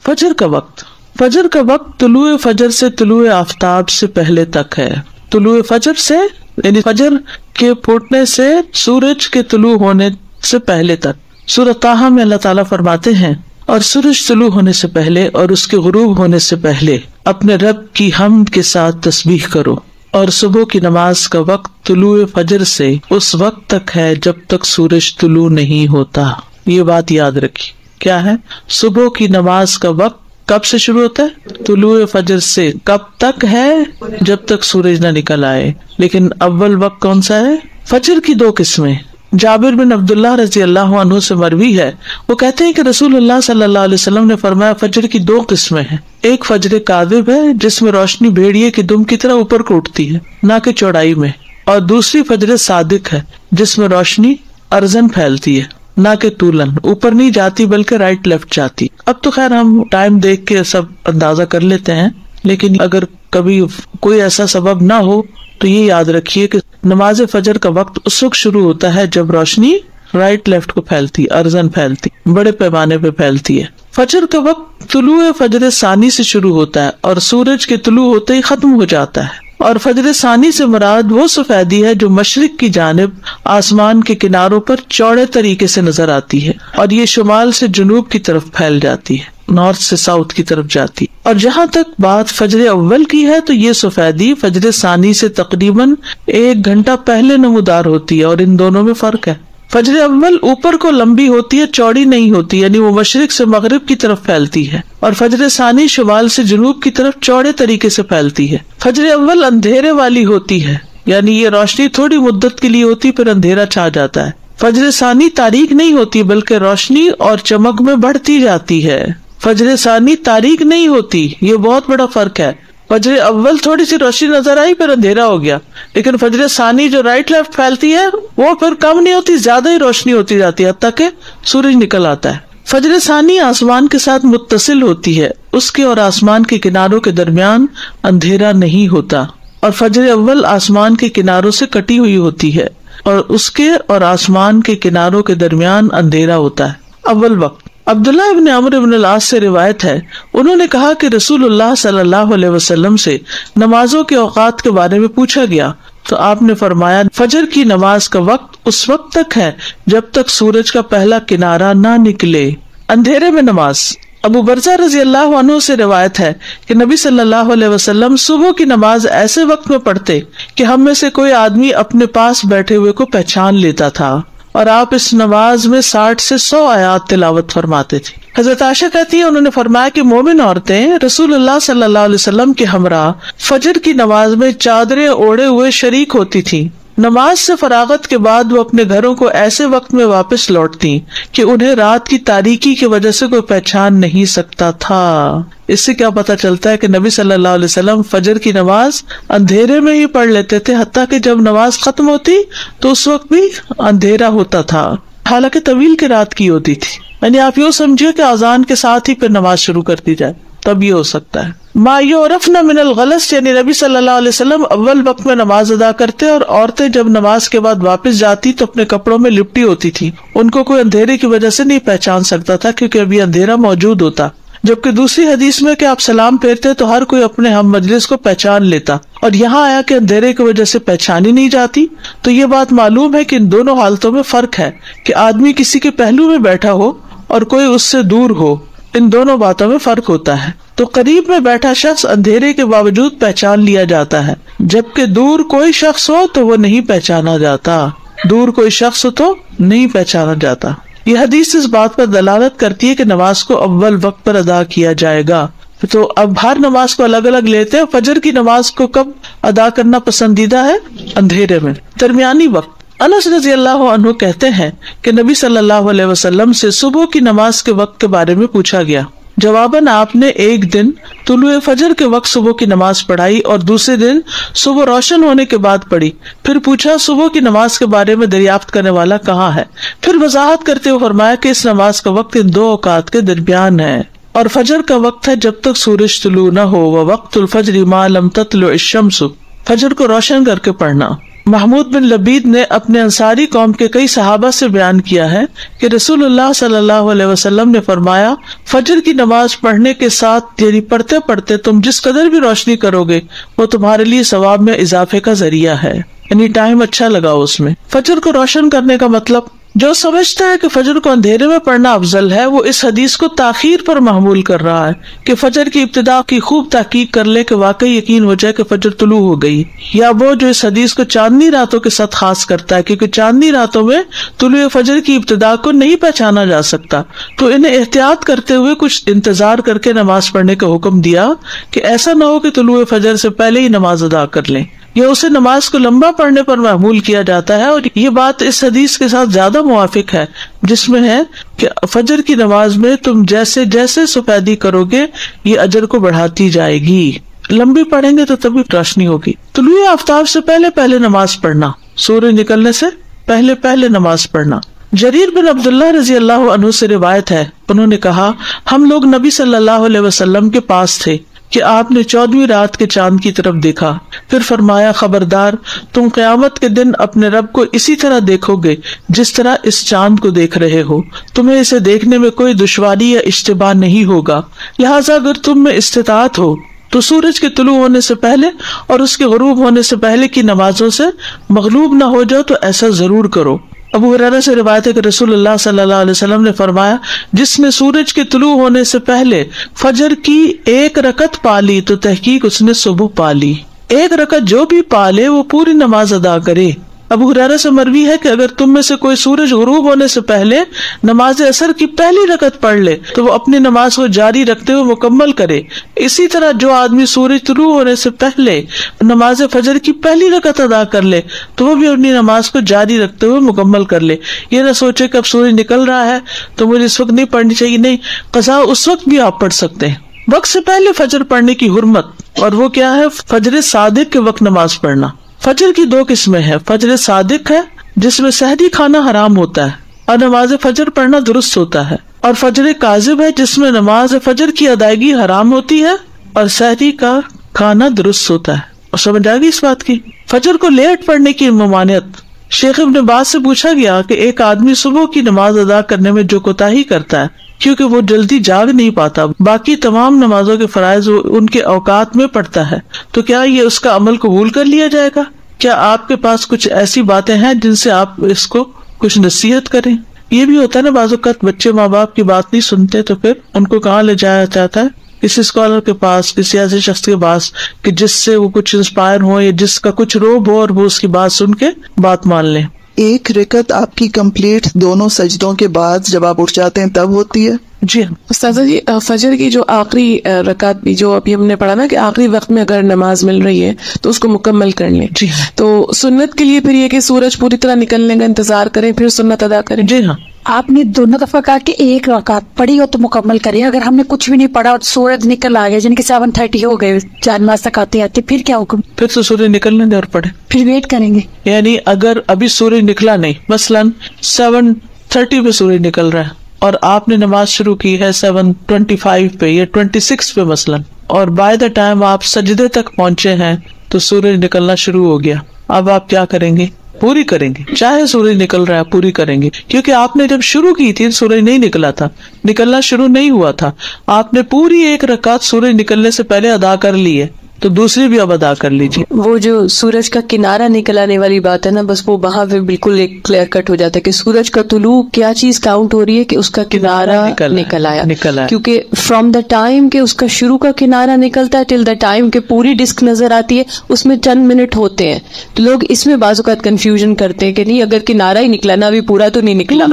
فجر کا وقت. فجر کا وقت طلوع فجر سے طلوع آفتاب سے پہلے تک ہے. طلوع فجر سے یعنی فجر کے پھوٹنے سے سورج کے طلوع ہونے سے پہلے تک. سورۃ طٰہٰ میں اللہ تعالیٰ فرماتے ہیں اور سورج طلوع ہونے سے پہلے اور اس کے غروب ہونے سے پہلے اپنے رب کی حمد کے ساتھ تسبیح کرو. اور صبح کی نماز کا وقت طلوع فجر سے اس وقت تک ہے جب تک سورج طلوع نہیں ہوتا. یہ بات یاد رکھی. کیا ہے؟ صبح کی نماز کا وقت کب سے شروع ہوتا ہے؟ طلوع فجر سے. کب تک ہے؟ جب تک سورج نہ نکل آئے. لیکن اول وقت کون سا ہے؟ فجر کی 2 قسمیں. جابر بن عبداللہ رضی اللہ عنہ سے مروی ہے، وہ کہتے ہیں کہ رسول اللہ صلی اللہ علیہ وسلم نے فرمایا فجر کی 2 قسمیں ہیں. ایک فجر کاذب ہے جس میں روشنی بھیڑیے کی دم کی طرح اوپر کو اٹھتی ہے نہ کہ چوڑائی میں، اور دوسری فجر صادق ہے جس میں روشنی ارزن پھیلتی ہے نہ کہ طولن، اوپر نہیں جاتی بلکہ رائٹ لیفٹ جاتی. اب تو خیر ہم ٹائم دیکھ کے سب اندازہ کر لیتے ہیں، لیکن اگر کبھی کوئی ایسا سبب نہ ہو تو یہ یاد رکھیے کہ نماز فجر کا وقت اس وقت شروع ہوتا ہے جب روشنی رائٹ لیفٹ کو پھیلتی، ارزن پھیلتی، بڑے پیمانے پہ پھیلتی ہے. فجر کا وقت طلوع فجر ثانی سے شروع ہوتا ہے اور سورج کے طلوع ہوتے ہی ختم ہو جاتا ہے. اور فجر ثانی سے مراد وہ سفیدی ہے جو مشرق کی جانب آسمان کے کناروں پر چوڑے طریقے سے نظر آتی ہے، اور یہ شمال سے جنوب کی طرف پھیل جاتی ہے، نارتھ سے ساؤتھ کی طرف جاتی. اور جہاں تک بات فجر اول کی ہے تو یہ سفیدی فجر ثانی سے تقریباً 1 گھنٹہ پہلے نمودار ہوتی ہے، اور ان دونوں میں فرق ہے. فجر اول اوپر کو لمبی ہوتی ہے، چوڑی نہیں ہوتی، یعنی وہ مشرق سے مغرب کی طرف پھیلتی ہے، اور فجر ثانی شمال سے جنوب کی طرف چوڑے طریقے سے پھیلتی ہے. فجر اول اندھیرے والی ہوتی ہے، یعنی یہ روشنی تھوڑی مدت کے لیے ہوتی پھر اندھیرا چھا جاتا ہے. فجر ثانی تاریک نہیں ہوتی بلکہ روشنی اور چمک میں بڑھتی جاتی ہے. فجر ثانی تاریک نہیں ہوتی، یہ بہت بڑا فرق ہے. فجر اول تھوڑی سی روشنی نظر آئی پھر اندھیرا ہو گیا، لیکن فجر ثانی جو رائٹ لیفٹ پھیلتی ہے وہ پھر کم نہیں ہوتی، زیادہ ہی روشنی ہوتی جاتی ہے حتیٰ کہ سورج نکل آتا ہے. فجر ثانی آسمان کے ساتھ متصل ہوتی ہے، اس کے اور آسمان کے کناروں کے درمیان اندھیرا نہیں ہوتا. اور فجر اول آسمان کے کناروں سے کٹی ہوئی ہوتی ہے اور اس کے اور آسمان کے کناروں کے درمیان اندھیرا ہوتا ہے. اول وقت. عبداللہ ابن عمرو ابن العاص سے روایت ہے، انہوں نے کہا کہ رسول اللہ صلی اللہ علیہ وسلم سے نمازوں کے اوقات کے بارے میں پوچھا گیا تو آپ نے فرمایا فجر کی نماز کا وقت اس وقت تک ہے جب تک سورج کا پہلا کنارہ نہ نکلے. اندھیرے میں نماز. ابو برزہ رضی اللہ عنہ سے روایت ہے کہ نبی صلی اللہ علیہ وسلم صبح کی نماز ایسے وقت میں پڑھتے کہ ہم میں سے کوئی آدمی اپنے پاس بیٹھے ہوئے کو پہچان لیتا تھا، اور آپ اس نماز میں 60 سے 100 آیات تلاوت فرماتے تھے. حضرت عائشہ کہتی ہیں انہوں نے فرمایا کہ مومن عورتیں رسول اللہ صلی اللہ علیہ وسلم کے ہمراہ فجر کی نماز میں چادریں اوڑھے ہوئے شریک ہوتی تھیں. نماز سے فراغت کے بعد وہ اپنے گھروں کو ایسے وقت میں واپس لوٹتی کہ انہیں رات کی تاریکی کی وجہ سے کوئی پہچان نہیں سکتا تھا. اس سے کیا پتہ چلتا ہے کہ نبی صلی اللہ علیہ وسلم فجر کی نماز اندھیرے میں ہی پڑھ لیتے تھے، حتیٰ کہ جب نماز ختم ہوتی تو اس وقت بھی اندھیرا ہوتا تھا، حالانکہ طویل کی رات کی ہوتی تھی. یعنی آپ یوں سمجھے کہ اذان کے ساتھ ہی پھر نماز شروع کر دی جائے، تب یہ ہو سکتا ہے. ما یعرفن من الغلس، یعنی نبی صلی اللہ علیہ وسلم اول وقت میں نماز ادا کرتے، اور عورتیں جب نماز کے بعد واپس جاتی تو اپنے کپڑوں میں لپٹی ہوتی تھی. ان کو کوئی اندھیرے کی وجہ سے نہیں پہچان سکتا تھا کیونکہ ابھی اندھیرا موجود ہوتا. جبکہ دوسری حدیث میں کہ آپ سلام پھیرتے تو ہر کوئی اپنے ہم مجلس کو پہچان لیتا، اور یہاں آیا کہ اندھیرے کی وجہ سے پہچانی نہیں جاتی. تو یہ بات معلوم ہے کہ ان دونوں حالتوں میں فرق ہے کہ آدمی کسی کے پہلو میں بیٹھا ہو اور کوئی اس سے دور ہو، ان دونوں باتوں میں فرق ہوتا ہے. تو قریب میں بیٹھا شخص اندھیرے کے باوجود پہچان لیا جاتا ہے، جبکہ دور کوئی شخص ہو تو وہ نہیں پہچانا جاتا. دور کوئی شخص ہو تو نہیں پہچانا جاتا. یہ حدیث اس بات پر دلالت کرتی ہے کہ نماز کو اول وقت پر ادا کیا جائے گا. تو اب ہر نماز کو الگ الگ لیتے ہیں. فجر کی نماز کو کب ادا کرنا پسندیدہ ہے؟ اندھیرے میں. درمیانی وقت. انس رضی اللہ عنہ کہتے ہیں کہ نبی صلی اللہ علیہ وسلم سے صبح کی نماز کے وقت کے بارے میں پوچھا گیا. جواباً آپ نے ایک دن طلوع فجر کے وقت صبح کی نماز پڑھائی اور دوسرے دن صبح روشن ہونے کے بعد پڑھی. پھر پوچھا صبح کی نماز کے بارے میں دریافت کرنے والا کہاں ہے؟ پھر وضاحت کرتے ہوئے فرمایا کہ اس نماز کا وقت ان 2 اوقات کے درمیان ہے، اور فجر کا وقت ہے جب تک سورج طلوع نہ ہو، وقت الفجر ما لم تطلع الشمس، فجر کو روشن کر کے پڑھنا. محمود بن لبید نے اپنے انصاری قوم کے کئی صحابہ سے بیان کیا ہے کہ رسول اللہ صلی اللہ علیہ وسلم نے فرمایا، فجر کی نماز پڑھنے کے ساتھ یعنی پڑھتے پڑھتے تم جس قدر بھی روشنی کرو گے وہ تمہارے لیے ثواب میں اضافے کا ذریعہ ہے، یعنی ٹائم اچھا لگاؤ اس میں۔ فجر کو روشن کرنے کا مطلب، جو سمجھتا ہے کہ فجر کو اندھیرے میں پڑھنا افضل ہے وہ اس حدیث کو تاخیر پر محمول کر رہا ہے کہ فجر کی ابتدا کی خوب تحقیق کر لے کہ واقعی یقین ہو جائے کہ فجر طلوع ہو گئی، یا وہ جو اس حدیث کو چاندنی راتوں کے ساتھ خاص کرتا ہے کیونکہ چاندنی راتوں میں طلوع فجر کی ابتدا کو نہیں پہچانا جا سکتا، تو انہیں احتیاط کرتے ہوئے کچھ انتظار کر کے نماز پڑھنے کا حکم دیا کہ ایسا نہ ہو کہ طلوع فجر سے پہلے ہی نماز ادا کر لیں، یا اسے نماز کو لمبا پڑھنے پر محمول کیا جاتا ہے۔ اور یہ بات اس حدیث کے ساتھ زیادہ موافق ہے جس میں ہے کہ فجر کی نماز میں تم جیسے جیسے سفیدی کرو گے یہ اجر کو بڑھاتی جائے گی، لمبی پڑھیں گے تو تبھی روشنی ہوگی۔ طلوع آفتاب سے پہلے پہلے نماز پڑھنا، سورج نکلنے سے پہلے پہلے نماز پڑھنا۔ جریر بن عبداللہ رضی اللہ عنہ سے روایت ہے، انہوں نے کہا، ہم لوگ نبی صلی اللہ علیہ وسلم کے پاس تھے کہ آپ نے 14ویں رات کے چاند کی طرف دیکھا، پھر فرمایا، خبردار، تم قیامت کے دن اپنے رب کو اسی طرح دیکھو گے جس طرح اس چاند کو دیکھ رہے ہو، تمہیں اسے دیکھنے میں کوئی دشواری یا اشتباہ نہیں ہوگا، لہٰذا اگر تم میں استطاعت ہو تو سورج کے طلوع ہونے سے پہلے اور اس کے غروب ہونے سے پہلے کی نمازوں سے مغلوب نہ ہو جاؤ تو ایسا ضرور کرو۔ ابو ہریرہ سے روایت ہے کہ رسول اللہ صلی اللہ علیہ وسلم نے فرمایا، جس نے سورج کے طلوع ہونے سے پہلے فجر کی 1 رکعت پالی تو تحقیق اس نے صبح پالی، 1 رکعت جو بھی پالے وہ پوری نماز ادا کرے۔ ابو ہریرہ سے مروی ہے کہ اگر تم میں سے کوئی سورج غروب ہونے سے پہلے نماز عصر کی پہلی رکعت پڑھ لے تو وہ اپنی نماز کو جاری رکھتے ہوئے مکمل کرے، اسی طرح جو آدمی سورج طلوع ہونے سے پہلے نماز فجر کی پہلی رکعت ادا کر لے تو وہ بھی اپنی نماز کو جاری رکھتے ہوئے مکمل کر لے۔ یہ نہ سوچے کہ اب سورج نکل رہا ہے تو مجھے اس وقت نہیں پڑھنی چاہیے، نہیں، قضا اس وقت بھی آپ پڑھ سکتے ہیں۔ وقت سے پہلے فجر پڑھنے کی حرمت، اور وہ کیا ہے؟ فجر صادق کے وقت نماز پڑھنا۔ فجر کی 2 قسمیں ہیں، فجر صادق ہے جس میں سحری کھانا حرام ہوتا ہے اور نماز فجر پڑھنا درست ہوتا ہے، اور فجر کاذب ہے جس میں نماز فجر کی ادائیگی حرام ہوتی ہے اور سحری کا کھانا درست ہوتا ہے۔ اور سمجھ آ گئی اس بات کی؟ فجر کو لیٹ پڑھنے کی ممانعت۔ شیخ ابن باز سے پوچھا گیا کہ ایک آدمی صبح کی نماز ادا کرنے میں جو کوتاہی کرتا ہے کیونکہ وہ جلدی جاگ نہیں پاتا، باقی تمام نمازوں کے فرائض ان کے اوقات میں پڑھتا ہے، تو کیا یہ اس کا عمل قبول کر لیا جائے گا؟ کیا آپ کے پاس کچھ ایسی باتیں ہیں جن سے آپ اس کو کچھ نصیحت کریں؟ یہ بھی ہوتا ہے نا، بعض اوقات بچے ماں باپ کی بات نہیں سنتے تو پھر ان کو کہاں لے جایا جاتا ہے؟ کسی اسکالر کے پاس، کسی ایسے شخص کے پاس کہ جس سے وہ کچھ انسپائر ہو یا جس کا کچھ روب ہو اور وہ اس کی بات سن کے بات مان لیں۔ 1 رکعت آپ کی کمپلیٹ دونوں سجدوں کے بعد جب آپ اٹھ جاتے ہیں تب ہوتی ہے؟ جی ہاں استاذہ جی، فجر کی جو آخری رکعت بھی جو ابھی ہم نے پڑھا نا کہ آخری وقت میں اگر نماز مل رہی ہے تو اس کو مکمل کر لیں۔ جی تو سنت کے لیے پھر یہ کہ سورج پوری طرح نکلنے کا انتظار کریں پھر سنت ادا کریں۔ جی ہاں، آپ نے دونوں دفعہ کہا کہ 1 رکعت پڑھی ہو تو مکمل کریں، اگر ہم نے کچھ بھی نہیں پڑھا اور سورج نکل آ گیا جن کے 7:30 ہو گئے جانماز تک آتے آتے، پھر کیا حکم؟ پھر تو سورج نکلنے دیں اور پڑھیں۔ پھر ویٹ کریں گے؟ یعنی اگر ابھی سورج نکلا نہیں، مثلاً 7:30 پہ سورج نکل رہا ہے اور آپ نے نماز شروع کی ہے 7:25 پہ یا 26 پہ مثلاً، اور بائی دا ٹائم آپ سجدے تک پہنچے ہیں تو سورج نکلنا شروع ہو گیا، اب آپ کیا کریں گے؟ پوری کریں گے، چاہے سورج نکل رہا ہے پوری کریں گے، کیونکہ آپ نے جب شروع کی تھی سورج نہیں نکلا تھا، نکلنا شروع نہیں ہوا تھا، آپ نے پوری 1 رکعت سورج نکلنے سے پہلے ادا کر لی ہے تو دوسری بھی اب ادا کر لیجیے۔ وہ جو سورج کا کنارہ نکل آنے والی بات ہے نا، بس وہ وہاں پہ بالکل ایک کلیئر کٹ ہو جاتا ہے کہ سورج کا طلوع کیا چیز کاؤنٹ ہو رہی ہے کہ اس کا کنارہ نکل آیا، کیونکہ فرام دا ٹائم کہ اس کا شروع کا کنارہ نکلتا ہے ٹل دا ٹائم کہ پوری ڈسک نظر آتی ہے اس میں چند منٹ ہوتے ہیں، تو لوگ اس میں بعض اوقات کنفیوژن کرتے ہیں کہ نہیں اگر کنارہ ہی نکلا نا ابھی پورا تو نہیں نکلا،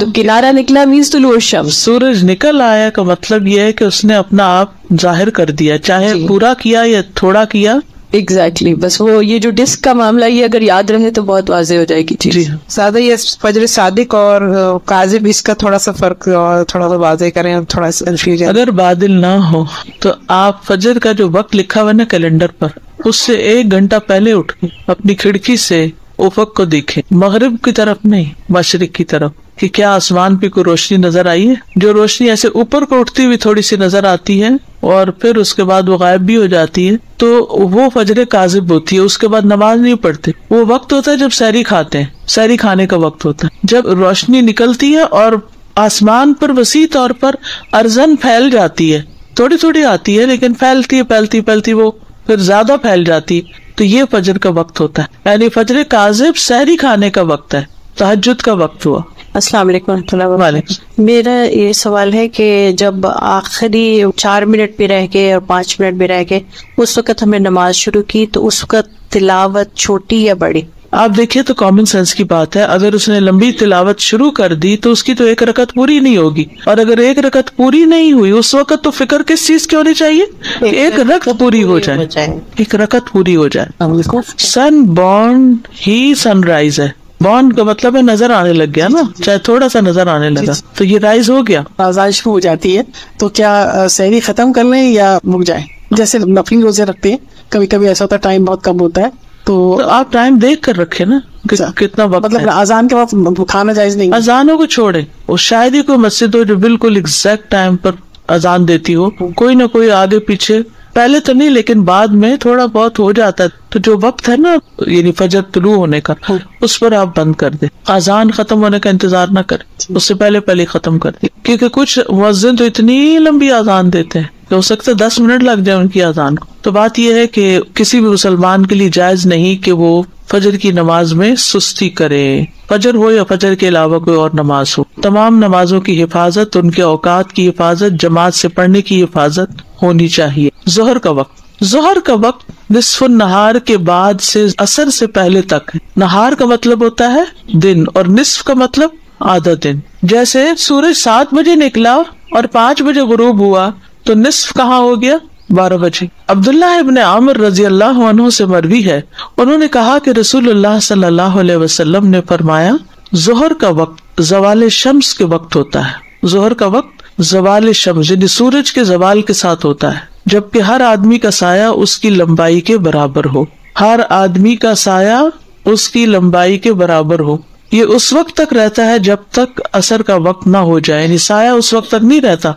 تو کنارہ نکلا مینس طلوع الشمس، سورج نکل آیا کا مطلب یہ ہے کہ اس نے اپنا آپ ظاہر کر دیا، چاہے پورا کیا یا تھوڑا کیا۔ ایگزیکٹلی، بس وہ یہ جو ڈسک کا معاملہ یہ اگر یاد رہے تو بہت واضح ہو جائے گی چیز۔ جی سادہ یہ فجر صادق اور کاذب اس کا تھوڑا سا فرق اور تھوڑا سا واضح کریں، تھوڑا سا کنفیوژن۔ اگر بادل نہ ہو تو آپ فجر کا جو وقت لکھا ہوا نا کیلنڈر پر، اس سے 1 گھنٹہ پہلے اٹھ کے اپنی کھڑکی سے افق کو دیکھیں، مغرب کی طرف نہیں مشرق کی طرف، کہ کیا آسمان پہ کوئی روشنی نظر آئی ہے۔ جو روشنی ایسے اوپر کو اٹھتی ہوئی تھوڑی سی نظر آتی ہے اور پھر اس کے بعد وہ غائب بھی ہو جاتی ہے تو وہ فجر کاذب ہوتی ہے. اس کے بعد نماز نہیں پڑھتے. وہ وقت ہوتا ہے جب سحری کھاتے ہیں, سحری کھانے کا وقت ہوتا ہے, جب روشنی نکلتی ہے اور آسمان پر وسیع طور پر ارزن پھیل جاتی ہے, تھوڑی تھوڑی آتی ہے لیکن پھیلتی وہ پھر زیادہ پھیل جاتی, تو یہ فجر کا وقت ہوتا ہے. یعنی فجر کاذب سحری کھانے کا وقت ہے, تہجد کا وقت ہوا. السلام علیکم ورحمۃ اللہ وبرکاتہ. میرا یہ سوال ہے کہ جب آخری 4 منٹ بھی رہ گئے اور 5 منٹ بھی رہ گئے, اس وقت ہم نے نماز شروع کی تو اس وقت تلاوت چھوٹی یا بڑی؟ آپ دیکھیے تو کامن سینس کی بات ہے, اگر اس نے لمبی تلاوت شروع کر دی تو اس کی تو 1 رکعت پوری نہیں ہوگی, اور اگر 1 رکعت پوری نہیں ہوئی اس وقت تو فکر کس چیز کی ہونی چاہیے؟ 1 رکعت پوری ہو جائے, 1 رکعت پوری ہو جائے. سن بورن ہی سن رائز ہے. بورن کا مطلب ہے نظر آنے لگ گیا نا, چاہے تھوڑا سا نظر آنے لگا تو یہ رائز ہو گیا. آزان شروع ہو جاتی ہے تو کیا سحری ختم کر لیں یا رک جائیں؟ جیسے نفلی روزے رکھتے ہیں, کبھی کبھی ایسا ہوتا ہے ٹائم بہت کم ہوتا ہے تو آپ ٹائم دیکھ کر رکھے نا کتنا وقت, مطلب اذان کے وقت کھانا جائز نہیں؟ اذانوں کو چھوڑے, وہ شاید ہی کوئی مسجد ہو جو بالکل ایگزیکٹ ٹائم پر اذان دیتی ہو, کوئی نہ کوئی آگے پیچھے, پہلے تو نہیں لیکن بعد میں تھوڑا بہت ہو جاتا ہے. تو جو وقت ہے نا یعنی فجر طلوع ہونے کا, اس پر آپ بند کر دیں. اذان ختم ہونے کا انتظار نہ کریں, اس سے پہلے ختم کر دیں, کیونکہ کچھ مؤذن تو اتنی لمبی اذان دیتے ہیں کہ ہو سکتا ہے 10 منٹ لگ جائے ان کی اذان کو. تو بات یہ ہے کہ کسی بھی مسلمان کے لیے جائز نہیں کہ وہ فجر کی نماز میں سستی کرے, فجر ہو یا فجر کے علاوہ کوئی اور نماز ہو. تمام نمازوں کی حفاظت, ان کے اوقات کی حفاظت, جماعت سے پڑھنے کی حفاظت ہونی چاہیے. ظہر کا وقت نصف النہار کے بعد سے عصر سے پہلے تک ہے. نہار کا مطلب ہوتا ہے دن اور نصف کا مطلب آدھا دن. جیسے سورج 7 بجے نکلا اور 5 بجے غروب ہوا تو نصف کہاں ہو گیا؟ 12 بجے. عبداللہ ابن عامر رضی اللہ عنہ سے مروی ہے, انہوں نے کہا کہ رسول اللہ صلی اللہ علیہ وسلم نے فرمایا, ظہر کا وقت زوال شمس کے وقت ہوتا ہے. ظہر کا وقت زوال شمس یعنی سورج کے زوال کے ساتھ ہوتا ہے, جبکہ ہر آدمی کا سایہ اس کی لمبائی کے برابر ہو. ہر آدمی کا سایہ اس کی لمبائی کے برابر ہو. یہ اس وقت تک رہتا ہے جب تک عصر کا وقت نہ ہو جائے, یعنی سایہ اس وقت تک نہیں رہتا,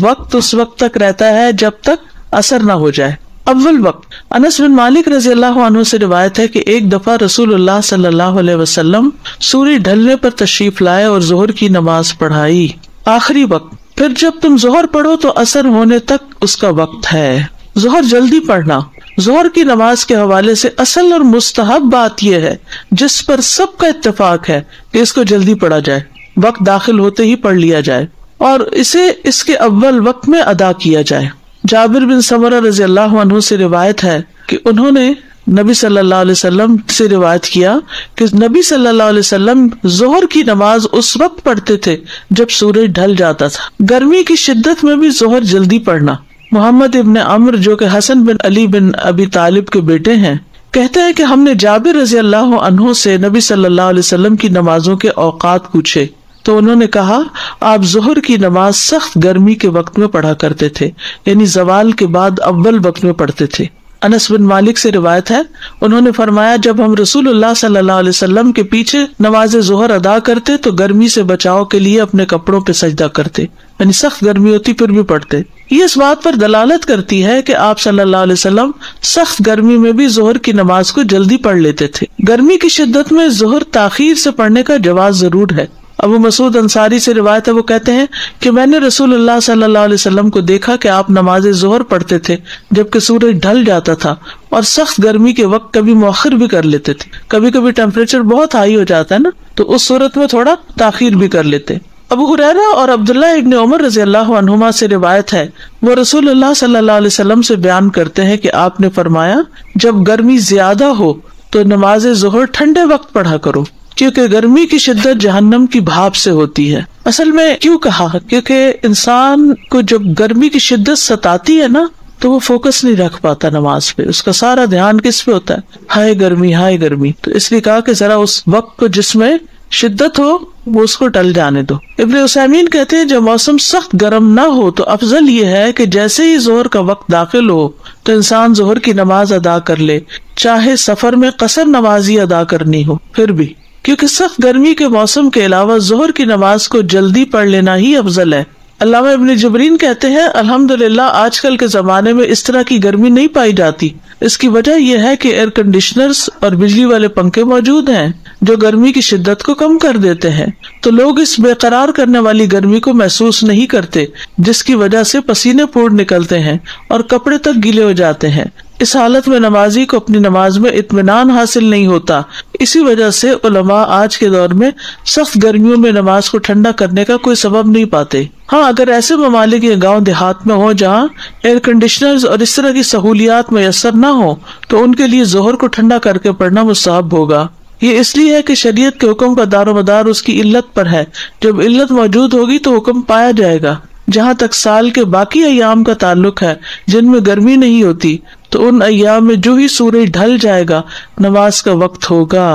وقت اس وقت تک رہتا ہے جب تک عصر نہ ہو جائے. اول وقت. انس بن مالک رضی اللہ عنہ سے روایت ہے کہ ایک دفعہ رسول اللہ صلی اللہ علیہ وسلم سورج ڈھلنے پر تشریف لائے اور ظہر کی نماز پڑھائی. آخری وقت. پھر جب تم ظہر پڑھو تو عصر ہونے تک اس کا وقت ہے. ظہر جلدی پڑھنا. ظہر کی نماز کے حوالے سے اصل اور مستحب بات یہ ہے جس پر سب کا اتفاق ہے کہ اس کو جلدی پڑھا جائے, وقت داخل ہوتے ہی پڑھ لیا جائے اور اسے اس کے اول وقت میں ادا کیا جائے. جابر بن سمرہ رضی اللہ عنہ سے روایت ہے کہ انہوں نے نبی صلی اللہ علیہ وسلم سے روایت کیا کہ نبی صلی اللہ علیہ وسلم ظہر کی نماز اس وقت پڑھتے تھے جب سورج ڈھل جاتا تھا. گرمی کی شدت میں بھی ظہر جلدی پڑھنا. محمد ابن عمر جو کہ حسن بن علی بن ابی طالب کے بیٹے ہیں کہتے ہیں کہ ہم نے جابر رضی اللہ عنہ سے نبی صلی اللہ علیہ وسلم کی نمازوں کے اوقات پوچھے تو انہوں نے کہا آپ ظہر کی نماز سخت گرمی کے وقت میں پڑھا کرتے تھے, یعنی زوال کے بعد اول وقت میں پڑھتے تھے. انس بن مالک سے روایت ہے, انہوں نے فرمایا جب ہم رسول اللہ صلی اللہ علیہ وسلم کے پیچھے نماز ظہر ادا کرتے تو گرمی سے بچاؤ کے لیے اپنے کپڑوں پہ سجدہ کرتے, یعنی سخت گرمی ہوتی پھر بھی پڑھتے. یہ اس بات پر دلالت کرتی ہے کہ آپ صلی اللہ علیہ وسلم سخت گرمی میں بھی ظہر کی نماز کو جلدی پڑھ لیتے تھے. گرمی کی شدت میں ظہر تاخیر سے پڑھنے کا جواز ضرور ہے. ابو مسعود انصاری سے روایت ہے, وہ کہتے ہیں کہ میں نے رسول اللہ صلی اللہ علیہ وسلم کو دیکھا کہ آپ نماز ظہر پڑھتے تھے جبکہ سورج ڈھل جاتا تھا, اور سخت گرمی کے وقت کبھی مؤخر بھی کر لیتے تھے. کبھی کبھی ٹیمپریچر بہت ہائی ہو جاتا ہے نا, تو اس صورت میں تھوڑا تاخیر بھی کر لیتے. ابو ہریرہ اور عبداللہ ابن عمر رضی اللہ عنہما سے روایت ہے, وہ رسول اللہ صلی اللہ علیہ وسلم سے بیان کرتے ہیں کہ آپ نے فرمایا جب گرمی زیادہ ہو تو نماز ظہر ٹھنڈے وقت پڑھا کرو, کیونکہ گرمی کی شدت جہنم کی بھاپ سے ہوتی ہے. اصل میں کیوں کہا, کیونکہ انسان کو جب گرمی کی شدت ستاتی ہے نا تو وہ فوکس نہیں رکھ پاتا نماز پہ, اس کا سارا دھیان کس پہ ہوتا ہے, ہائے گرمی ہائے گرمی. تو اس لیے کہا کہ ذرا اس وقت کو جس میں شدت ہو وہ اس کو ٹل جانے دو. ابن عثیمین کہتے ہیں جب موسم سخت گرم نہ ہو تو افضل یہ ہے کہ جیسے ہی ظہر کا وقت داخل ہو تو انسان ظہر کی نماز ادا کر لے, چاہے سفر میں قصر نمازی ادا کرنی ہو پھر بھی, کیونکہ سخت گرمی کے موسم کے علاوہ ظہر کی نماز کو جلدی پڑھ لینا ہی افضل ہے. علامہ ابن جبرین کہتے ہیں الحمدللہ آج کل کے زمانے میں اس طرح کی گرمی نہیں پائی جاتی. اس کی وجہ یہ ہے کہ ایئر کنڈیشنرز اور بجلی والے پنکھے موجود ہیں جو گرمی کی شدت کو کم کر دیتے ہیں, تو لوگ اس بے قرار کرنے والی گرمی کو محسوس نہیں کرتے, جس کی وجہ سے پسینے پھوٹ نکلتے ہیں اور کپڑے تک گیلے ہو جاتے ہیں. اس حالت میں نمازی کو اپنی نماز میں اطمینان حاصل نہیں ہوتا. اسی وجہ سے علماء آج کے دور میں سخت گرمیوں میں نماز کو ٹھنڈا کرنے کا کوئی سبب نہیں پاتے. ہاں, اگر ایسے ممالک یا گاؤں دیہات میں ہو جہاں ایئر کنڈیشنرز اور اس طرح کی سہولیات میسر نہ ہو تو ان کے لیے ظہر کو ٹھنڈا کر کے پڑھنا مستحب ہوگا. یہ اس لیے ہے کہ شریعت کے حکم کا دار و مدار اس کی علت پر ہے. جب علت موجود ہوگی تو حکم پایا جائے گا. جہاں تک سال کے باقی ایام کا تعلق ہے جن میں گرمی نہیں ہوتی, تو ان ایام میں جو ہی سورج ڈھل جائے گا نماز کا وقت ہوگا.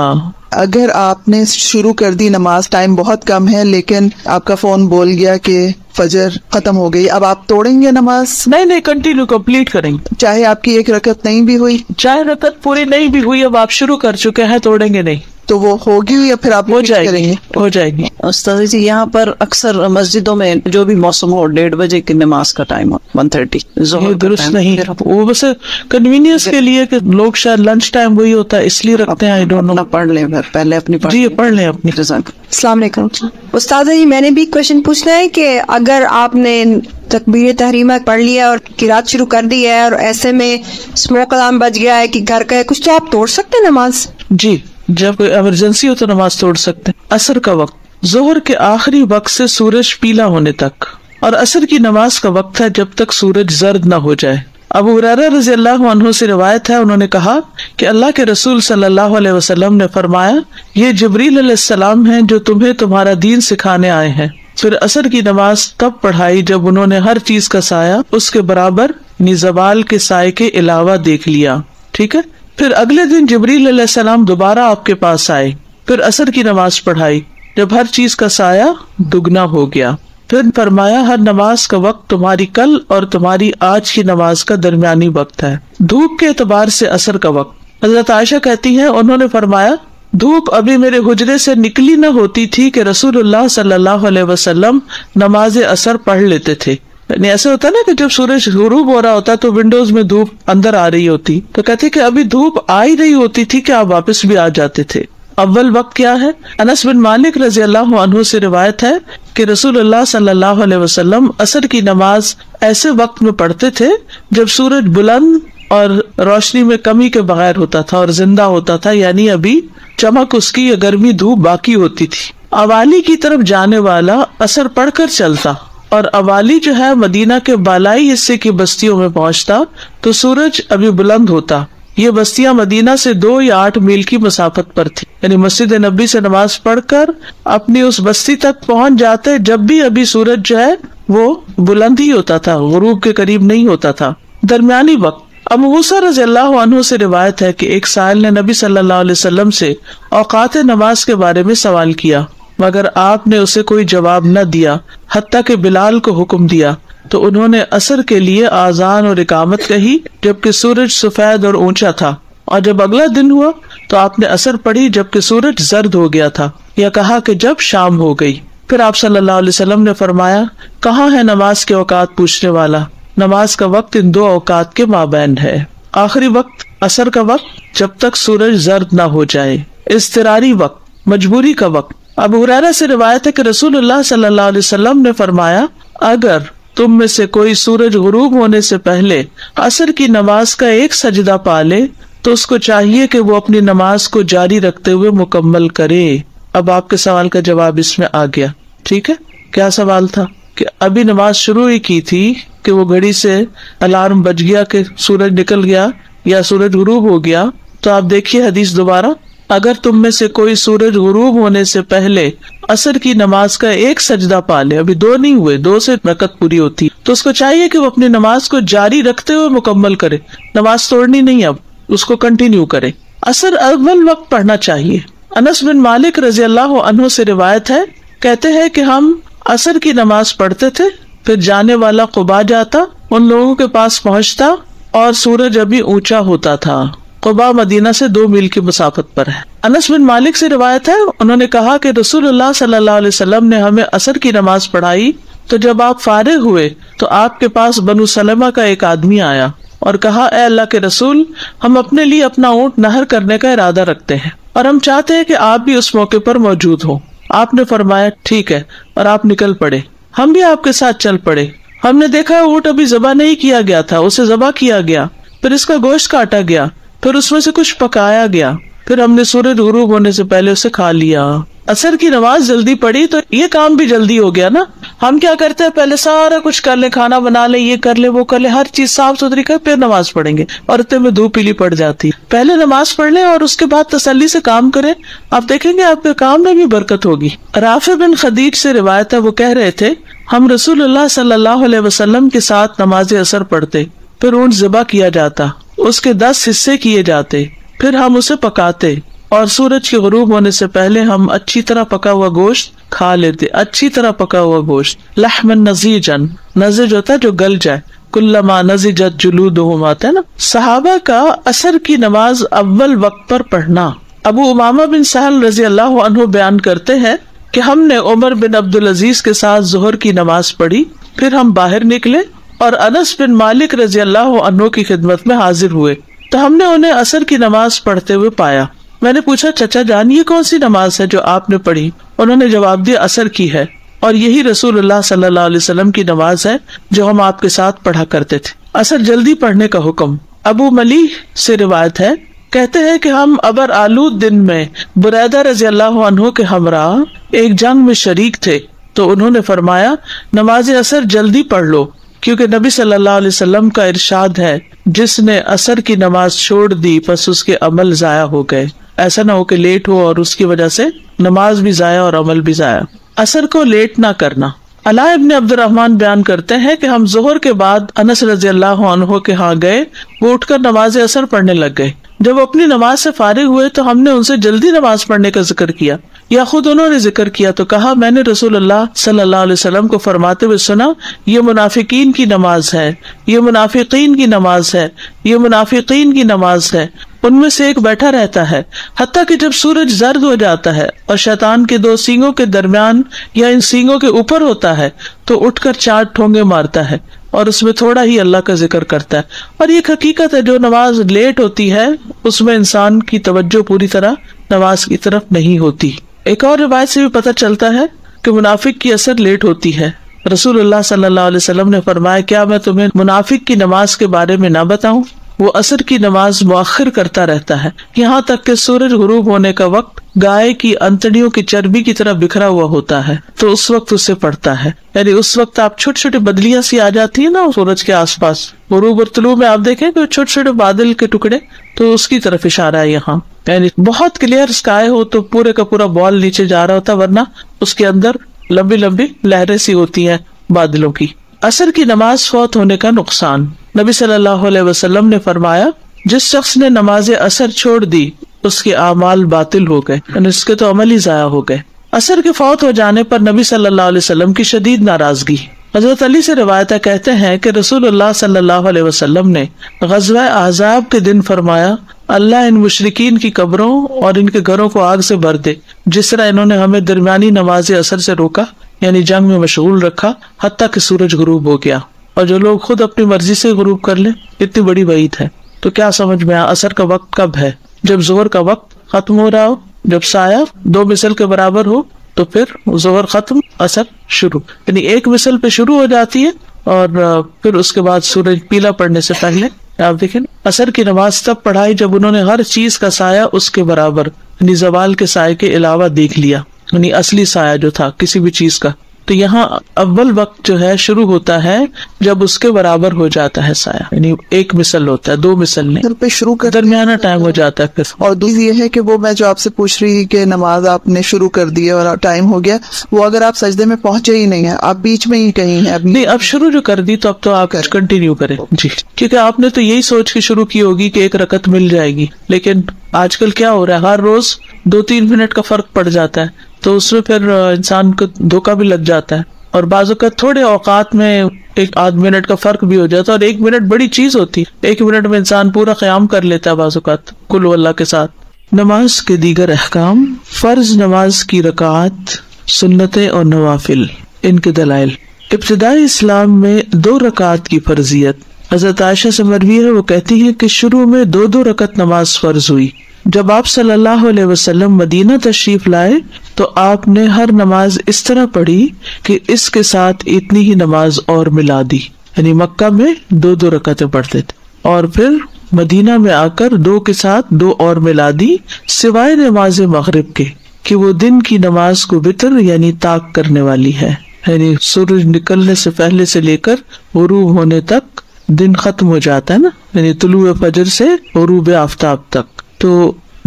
اگر آپ نے شروع کر دی نماز, ٹائم بہت کم ہے, لیکن آپ کا فون بول گیا کہ فجر ختم ہو گئی, اب آپ توڑیں گے نماز؟ نہیں, کنٹینیو کمپلیٹ کریں گے. چاہے آپ کی ایک رکعت نہیں بھی ہوئی, چاہے رکعت پوری نہیں بھی ہوئی, اب آپ شروع کر چکے ہیں, توڑیں گے نہیں. تو وہ ہوگی یا پھر آپ ہو جائے کریں گے؟ ہو جائے گی. استاذ جی یہاں پر اکثر مسجدوں میں جو بھی موسم ہو 1:30 بجے کی نماز کا ٹائم ہو 1:30 درست نہیں, وہ بس کنوینئنس کے لیے کہ لوگ شاید لنچ ٹائم وہی ہوتا ہے اس لیے رکھتے ہیں. اپنا پڑھ لیں پہلے اپنی جی پڑھ لیں اپنی. السلام علیکم استاذ جی, میں نے بھی کوشچن پوچھنا ہے کہ اگر آپ نے تکبیر تحریمہ پڑھ لیا اور قرات شروع کر دی ہے اور ایسے میں اسموک الارم بج گیا ہے کہ گھر کا ہے کچھ, تو آپ توڑ سکتے ہیں نماز؟ جی, جب کوئی ایمرجنسی ہو تو نماز توڑ سکتے ہیں. عصر کا وقت ظہر کے آخری وقت سے سورج پیلا ہونے تک, اور عصر کی نماز کا وقت ہے جب تک سورج زرد نہ ہو جائے. ابو ہریرہ رضی اللہ عنہ سے روایت ہے, انہوں نے کہا کہ اللہ کے رسول صلی اللہ علیہ وسلم نے فرمایا, یہ جبریل علیہ السلام ہیں جو تمہیں تمہارا دین سکھانے آئے ہیں. پھر عصر کی نماز تب پڑھائی جب انہوں نے ہر چیز کا سایہ اس کے برابر زوال کے سائے کے علاوہ دیکھ لیا. ٹھیک ہے. پھر اگلے دن جبریل علیہ السلام دوبارہ آپ کے پاس آئے, پھر عصر کی نماز پڑھائی جب ہر چیز کا سایہ دگنا ہو گیا. پھر فرمایا, ہر نماز کا وقت تمہاری کل اور تمہاری آج کی نماز کا درمیانی وقت ہے. دھوپ کے اعتبار سے عصر کا وقت. حضرت عائشہ کہتی ہیں, انہوں نے فرمایا, دھوپ ابھی میرے حجرے سے نکلی نہ ہوتی تھی کہ رسول اللہ صلی اللہ علیہ وسلم نماز عصر پڑھ لیتے تھے. یعنی ایسے ہوتا ہے نا کہ جب سورج غروب ہو رہا ہوتا تو ونڈوز میں دھوپ اندر آ رہی ہوتی, تو کہتے کہ ابھی دھوپ آ ہی رہی ہوتی تھی کہ آپ واپس بھی آ جاتے تھے. اول وقت کیا ہے؟ انس بن مالک رضی اللہ عنہ سے روایت ہے کہ رسول اللہ صلی اللہ علیہ وسلم عصر کی نماز ایسے وقت میں پڑھتے تھے جب سورج بلند اور روشنی میں کمی کے بغیر ہوتا تھا اور زندہ ہوتا تھا, یعنی ابھی چمک اس کی یا گرمی دھوپ باقی ہوتی تھی. اوالی کی طرف جانے والا عصر پڑھ کر چلتا, اور اوالی جو ہے مدینہ کے بالائی حصے کی بستیوں میں پہنچتا تو سورج ابھی بلند ہوتا. یہ بستیاں مدینہ سے 2 یا 8 میل کی مسافت پر تھی, یعنی مسجد نبی سے نماز پڑھ کر اپنی اس بستی تک پہنچ جاتے جب بھی ابھی سورج جو ہے وہ بلند ہی ہوتا تھا, غروب کے قریب نہیں ہوتا تھا. درمیانی وقت. ابو موسیٰ رضی اللہ عنہ سے روایت ہے کہ ایک سائل نے نبی صلی اللہ علیہ وسلم سے اوقات نماز کے بارے میں سوال کیا, مگر آپ نے اسے کوئی جواب نہ دیا حتیٰ کہ بلال کو حکم دیا تو انہوں نے عصر کے لیے آذان اور اقامت کہی جبکہ سورج سفید اور اونچا تھا, اور جب اگلا دن ہوا تو آپ نے عصر پڑھی جبکہ سورج زرد ہو گیا تھا, یا کہا کہ جب شام ہو گئی. پھر آپ صلی اللہ علیہ وسلم نے فرمایا, کہاں ہے نماز کے اوقات پوچھنے والا؟ نماز کا وقت ان 2 اوقات کے مابین ہے. آخری وقت عصر کا وقت جب تک سورج زرد نہ ہو جائے. اضطراری وقت, مجبوری کا وقت. ابو ہریرہ سے روایت ہے کہ رسول اللہ صلی اللہ علیہ وسلم نے فرمایا, اگر تم میں سے کوئی سورج غروب ہونے سے پہلے عصر کی نماز کا ایک سجدہ پا لے تو اس کو چاہیے کہ وہ اپنی نماز کو جاری رکھتے ہوئے مکمل کرے. اب آپ کے سوال کا جواب اس میں آ گیا. ٹھیک ہے, کیا سوال تھا؟ کہ ابھی نماز شروع ہی کی تھی کہ وہ گھڑی سے الارم بج گیا کہ سورج نکل گیا یا سورج غروب ہو گیا. تو آپ دیکھیے حدیث دوبارہ, اگر تم میں سے کوئی سورج غروب ہونے سے پہلے عصر کی نماز کا ایک سجدہ پا لے, ابھی 2 نہیں ہوئے, 2 سے رکعت پوری ہوتی, تو اس کو چاہیے کہ وہ اپنی نماز کو جاری رکھتے ہوئے مکمل کرے, نماز توڑنی نہیں, اب اس کو کنٹینیو کرے. عصر اول وقت پڑھنا چاہیے. انس بن مالک رضی اللہ عنہ سے روایت ہے, کہتے ہیں کہ ہم عصر کی نماز پڑھتے تھے, پھر جانے والا قباء جاتا, ان لوگوں کے پاس پہنچتا اور سورج ابھی اونچا ہوتا تھا. قباء مدینہ سے 2 میل کی مسافت پر ہے. انس بن مالک سے روایت ہے, انہوں نے کہا کہ رسول اللہ صلی اللہ علیہ وسلم نے ہمیں عصر کی نماز پڑھائی تو جب آپ فارغ ہوئے تو آپ کے پاس بنو سلمہ کا ایک آدمی آیا اور کہا اے اللہ کے رسول، ہم اپنے لیے اپنا اونٹ نہر کرنے کا ارادہ رکھتے ہیں اور ہم چاہتے ہیں کہ آپ بھی اس موقع پر موجود ہوں۔ آپ نے فرمایا ٹھیک ہے، اور آپ نکل پڑے۔ ہم بھی آپ کے ساتھ چل پڑے۔ ہم نے دیکھا اونٹ ابھی ذبح نہیں کیا گیا تھا، اسے ذبح کیا گیا، پھر اس کا گوشت کاٹا گیا، پھر اس میں سے کچھ پکایا گیا، پھر ہم نے سورج غروب ہونے سے پہلے اسے کھا لیا۔ عصر کی نماز جلدی پڑھی تو یہ کام بھی جلدی ہو گیا نا۔ ہم کیا کرتے ہیں، پہلے سارا کچھ کر لیں، کھانا بنا لیں، یہ کر لیں وہ کر لیں، ہر چیز صاف ستھری کر پھر نماز پڑھیں گے، اور اتنے میں دھوپ پیلی پڑ جاتی۔ پہلے نماز پڑھ لیں اور اس کے بعد تسلی سے کام کریں، آپ دیکھیں گے آپ کے کام میں بھی برکت ہوگی۔ رافع بن خدیج سے روایت ہے، وہ کہہ رہے تھے ہم رسول اللہ صلی اللہ علیہ وسلم کے ساتھ نماز عصر پڑھتے، پھر اونٹ ذبح کیا جاتا، اس کے 10 حصے کیے جاتے، پھر ہم اسے پکاتے، اور سورج کے غروب ہونے سے پہلے ہم اچھی طرح پکا ہوا گوشت کھا لیتے، اچھی طرح پکا ہوا گوشت، لحمن نضیجن، نضج ہوتا ہے جو گل جائے، کلما نضجت جلودہم آتا ہے نا۔ صحابہ کا عصر کی نماز اول وقت پر پڑھنا۔ ابو امامہ بن سہل رضی اللہ عنہ بیان کرتے ہیں کہ ہم نے عمر بن عبدالعزیز کے ساتھ ظہر کی نماز پڑھی، پھر ہم باہر نکلے اور انس بن مالک رضی اللہ عنہ کی خدمت میں حاضر ہوئے تو ہم نے انہیں عصر کی نماز پڑھتے ہوئے پایا۔ میں نے پوچھا چچا جان یہ کون سی نماز ہے جو آپ نے پڑھی؟ انہوں نے جواب دیا عصر کی ہے، اور یہی رسول اللہ صلی اللہ علیہ وسلم کی نماز ہے جو ہم آپ کے ساتھ پڑھا کرتے تھے۔ عصر جلدی پڑھنے کا حکم۔ ابو ملیح سے روایت ہے، کہتے ہیں کہ ہم ابر آلود دن میں بریدہ رضی اللہ عنہ کے ہمراہ ایک جنگ میں شریک تھے، تو انہوں نے فرمایا نماز عصر جلدی پڑھ لو، کیونکہ نبی صلی اللہ علیہ وسلم کا ارشاد ہے جس نے عصر کی نماز چھوڑ دی پس اس کے عمل ضائع ہو گئے۔ ایسا نہ ہو کہ لیٹ ہو اور اس کی وجہ سے نماز بھی ضائع اور عمل بھی ضائع۔ عصر کو لیٹ نہ کرنا۔ علاء ابن عبد الرحمن بیان کرتے ہیں کہ ہم ظہر کے بعد انس رضی اللہ عنہ کے ہاں گئے، وہ اٹھ کر نماز عصر پڑھنے لگ گئے۔ جب وہ اپنی نماز سے فارغ ہوئے تو ہم نے ان سے جلدی نماز پڑھنے کا ذکر کیا، یا خود انہوں نے ذکر کیا تو کہا میں نے رسول اللہ صلی اللہ علیہ وسلم کو فرماتے ہوئے سنا یہ منافقین کی نماز ہے، یہ منافقین کی نماز ہے، یہ منافقین کی نماز ہے۔ ان میں سے ایک بیٹھا رہتا ہے حتیٰ کہ جب سورج زرد ہو جاتا ہے اور شیطان کے 2 سینگوں کے درمیان یا ان سینگوں کے اوپر ہوتا ہے تو اٹھ کر 4 ٹھونگے مارتا ہے اور اس میں تھوڑا ہی اللہ کا ذکر کرتا ہے۔ اور یہ حقیقت ہے، جو نماز لیٹ ہوتی ہے اس میں انسان کی توجہ پوری طرح نماز کی طرف نہیں ہوتی۔ ایک اور روایت سے بھی پتہ چلتا ہے کہ منافق کی عصر لیٹ ہوتی ہے۔ رسول اللہ صلی اللہ علیہ وسلم نے فرمایا کیا میں تمہیں منافق کی نماز کے بارے میں نہ بتاؤں؟ وہ عصر کی نماز مؤخر کرتا رہتا ہے یہاں تک کہ سورج غروب ہونے کا وقت گائے کی انتڑیوں کی چربی کی طرح بکھرا ہوا ہوتا ہے تو اس وقت اسے پڑھتا ہے، یعنی اس وقت آپ چھوٹے چھوٹے بدلیاں سی آ جاتی ہیں نا سورج کے آس پاس، غروب اور طلوع میں آپ دیکھیں کہ چھوٹے چھوٹے بادل کے ٹکڑے، تو اس کی طرف اشارہ ہے یہاں، یعنی بہت کلیئر اسکائی ہو تو پورے کا پورا بال نیچے جا رہا ہوتا، ورنہ اس کے اندر لمبی لمبی لہریں سی ہوتی ہیں بادلوں کی۔ عصر کی نماز فوت ہونے کا نقصان۔ نبی صلی اللہ علیہ وسلم نے فرمایا جس شخص نے نماز عصر چھوڑ دی اس کے اعمال باطل ہو گئے، یعنی اس کے تو عمل ہی ضائع ہو گئے۔ عصر کے فوت ہو جانے پر نبی صلی اللہ علیہ وسلم کی شدید ناراضگی۔ حضرت علی سے روایت کہتے ہیں کہ رسول اللہ صلی اللہ علیہ وسلم نے غزوہ احزاب کے دن فرمایا اللہ ان مشرکین کی قبروں اور ان کے گھروں کو آگ سے بھر دے، جس طرح انہوں نے ہمیں درمیانی نماز عصر سے روکا، یعنی جنگ میں مشغول رکھا حتیٰ کہ سورج غروب ہو گیا۔ اور جو لوگ خود اپنی مرضی سے غروب کر لیں، اتنی بڑی وعید ہے۔ تو کیا سمجھ میں عصر کا وقت کب ہے؟ جب ظہر کا وقت ختم ہو رہا ہو، جب سایہ 2 مثل کے برابر ہو تو پھر ظہر ختم عصر شروع، یعنی 1 مثل پہ شروع ہو جاتی ہے اور پھر اس کے بعد سورج پیلا پڑنے سے پہلے آپ دیکھیں عصر کی نماز تب پڑھائی جب انہوں نے ہر چیز کا سایہ اس کے برابر، یعنی زوال کے سائے کے علاوہ دیکھ لیا، یعنی اصلی سایہ جو تھا کسی بھی چیز کا۔ تو یہاں اول وقت جو ہے شروع ہوتا ہے جب اس کے برابر ہو جاتا ہے سایہ، یعنی 1 مثل ہوتا ہے، 2 مثل نہیں، پہ شروع کر درمیانہ ٹائم ہو جاتا ہے پھر۔ اور دوسری یہ ہے کہ وہ میں جو آپ سے پوچھ رہی کہ نماز آپ نے شروع کر دی اور ٹائم ہو گیا، وہ اگر آپ سجدے میں پہنچے ہی نہیں ہیں، آپ بیچ میں ہی کہیں ہیں، نہیں اب شروع جو کر دی تو اب تو آپ کنٹینیو کریں جی، کیونکہ آپ نے تو یہی سوچ کے شروع کی ہوگی کہ 1 رکعت مل جائے گی، لیکن آج کل کیا ہو رہا ہے ہر روز 2-3 منٹ کا فرق پڑ جاتا ہے، تو اس میں پھر انسان کو دھوکا بھی لگ جاتا ہے، اور بعض اوقات تھوڑے اوقات میں 1-8 منٹ کا فرق بھی ہو جاتا ہے، اور 1 منٹ بڑی چیز ہوتی ہے، 1 منٹ میں انسان پورا قیام کر لیتا ہے بعض اوقات کل اللہ کے ساتھ۔ نماز کے دیگر احکام، فرض نماز کی رکعات، سنتیں اور نوافل، ان کے دلائل۔ ابتدائی اسلام میں 2 رکعت کی فرضیت حضرت عائشہ سے مروی ہے، وہ کہتی ہے کہ شروع میں 2 رکعت نماز فرض ہوئی. جب آپ صلی اللہ علیہ وسلم مدینہ تشریف لائے تو آپ نے ہر نماز اس طرح پڑھی کہ اس کے ساتھ اتنی ہی نماز اور ملا دی، یعنی مکہ میں 2 رکعتیں پڑھتے تھے اور پھر مدینہ میں آ کر 2 کے ساتھ 2 اور ملا دی، سوائے نماز مغرب کے کہ وہ دن کی نماز کو وتر یعنی طاق کرنے والی ہے، یعنی سورج نکلنے سے پہلے سے لے کر غروب ہونے تک دن ختم ہو جاتا ہے نا، یعنی طلوع فجر سے غروب آفتاب تک. تو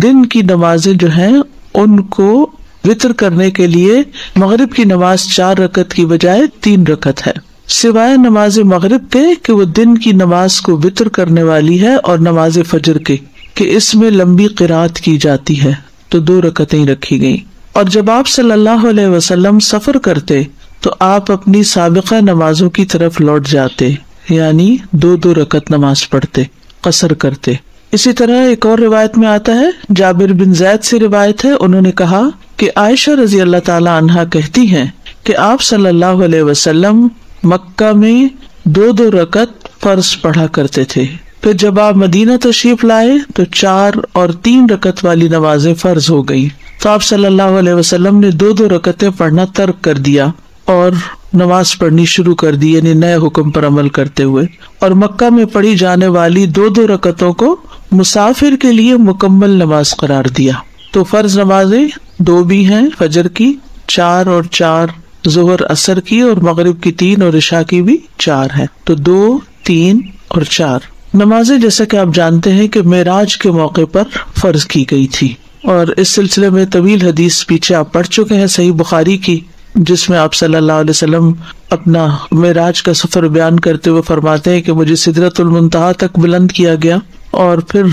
دن کی نمازیں جو ہیں ان کو وتر کرنے کے لیے مغرب کی نماز 4 رکعت کی بجائے 3 رکعت ہے، سوائے نماز مغرب کے کہ وہ دن کی نماز کو وتر کرنے والی ہے، اور نماز فجر کے کہ اس میں لمبی قرات کی جاتی ہے تو 2 رکعتیں رکھی گئیں. اور جب آپ صلی اللہ علیہ وسلم سفر کرتے تو آپ اپنی سابقہ نمازوں کی طرف لوٹ جاتے، یعنی 2 رکعت نماز پڑھتے، قصر کرتے. اسی طرح ایک اور روایت میں آتا ہے، جابر بن زید سے روایت ہے، انہوں نے کہا کہ عائشہ رضی اللہ تعالی عنہا کہتی ہیں کہ آپ صلی اللہ علیہ وسلم مکہ میں 2 رکعت فرض پڑھا کرتے تھے، پھر جب آپ مدینہ تشریف لائے تو 4 اور 3 رکعت والی نمازیں فرض ہو گئی، تو آپ صلی اللہ علیہ وسلم نے 2 رکعتیں پڑھنا ترک کر دیا اور نماز پڑھنی شروع کر دی، یعنی نئے حکم پر عمل کرتے ہوئے، اور مکہ میں پڑھی جانے والی 2 رکعتوں کو مسافر کے لیے مکمل نماز قرار دیا. تو فرض نمازیں 2 بھی ہیں، فجر کی 4 اور 4، ظہر عصر کی، اور مغرب کی 3 اور عشاء کی بھی 4 ہے. تو 2، 3 اور 4 نمازیں جیسا کہ آپ جانتے ہیں کہ معراج کے موقع پر فرض کی گئی تھی، اور اس سلسلے میں طویل حدیث پیچھے آپ پڑھ چکے ہیں صحیح بخاری کی، جس میں آپ صلی اللہ علیہ وسلم اپنا معراج کا سفر بیان کرتے ہوئے فرماتے ہیں کہ مجھے سدرۃ المنتہا تک بلند کیا گیا، اور پھر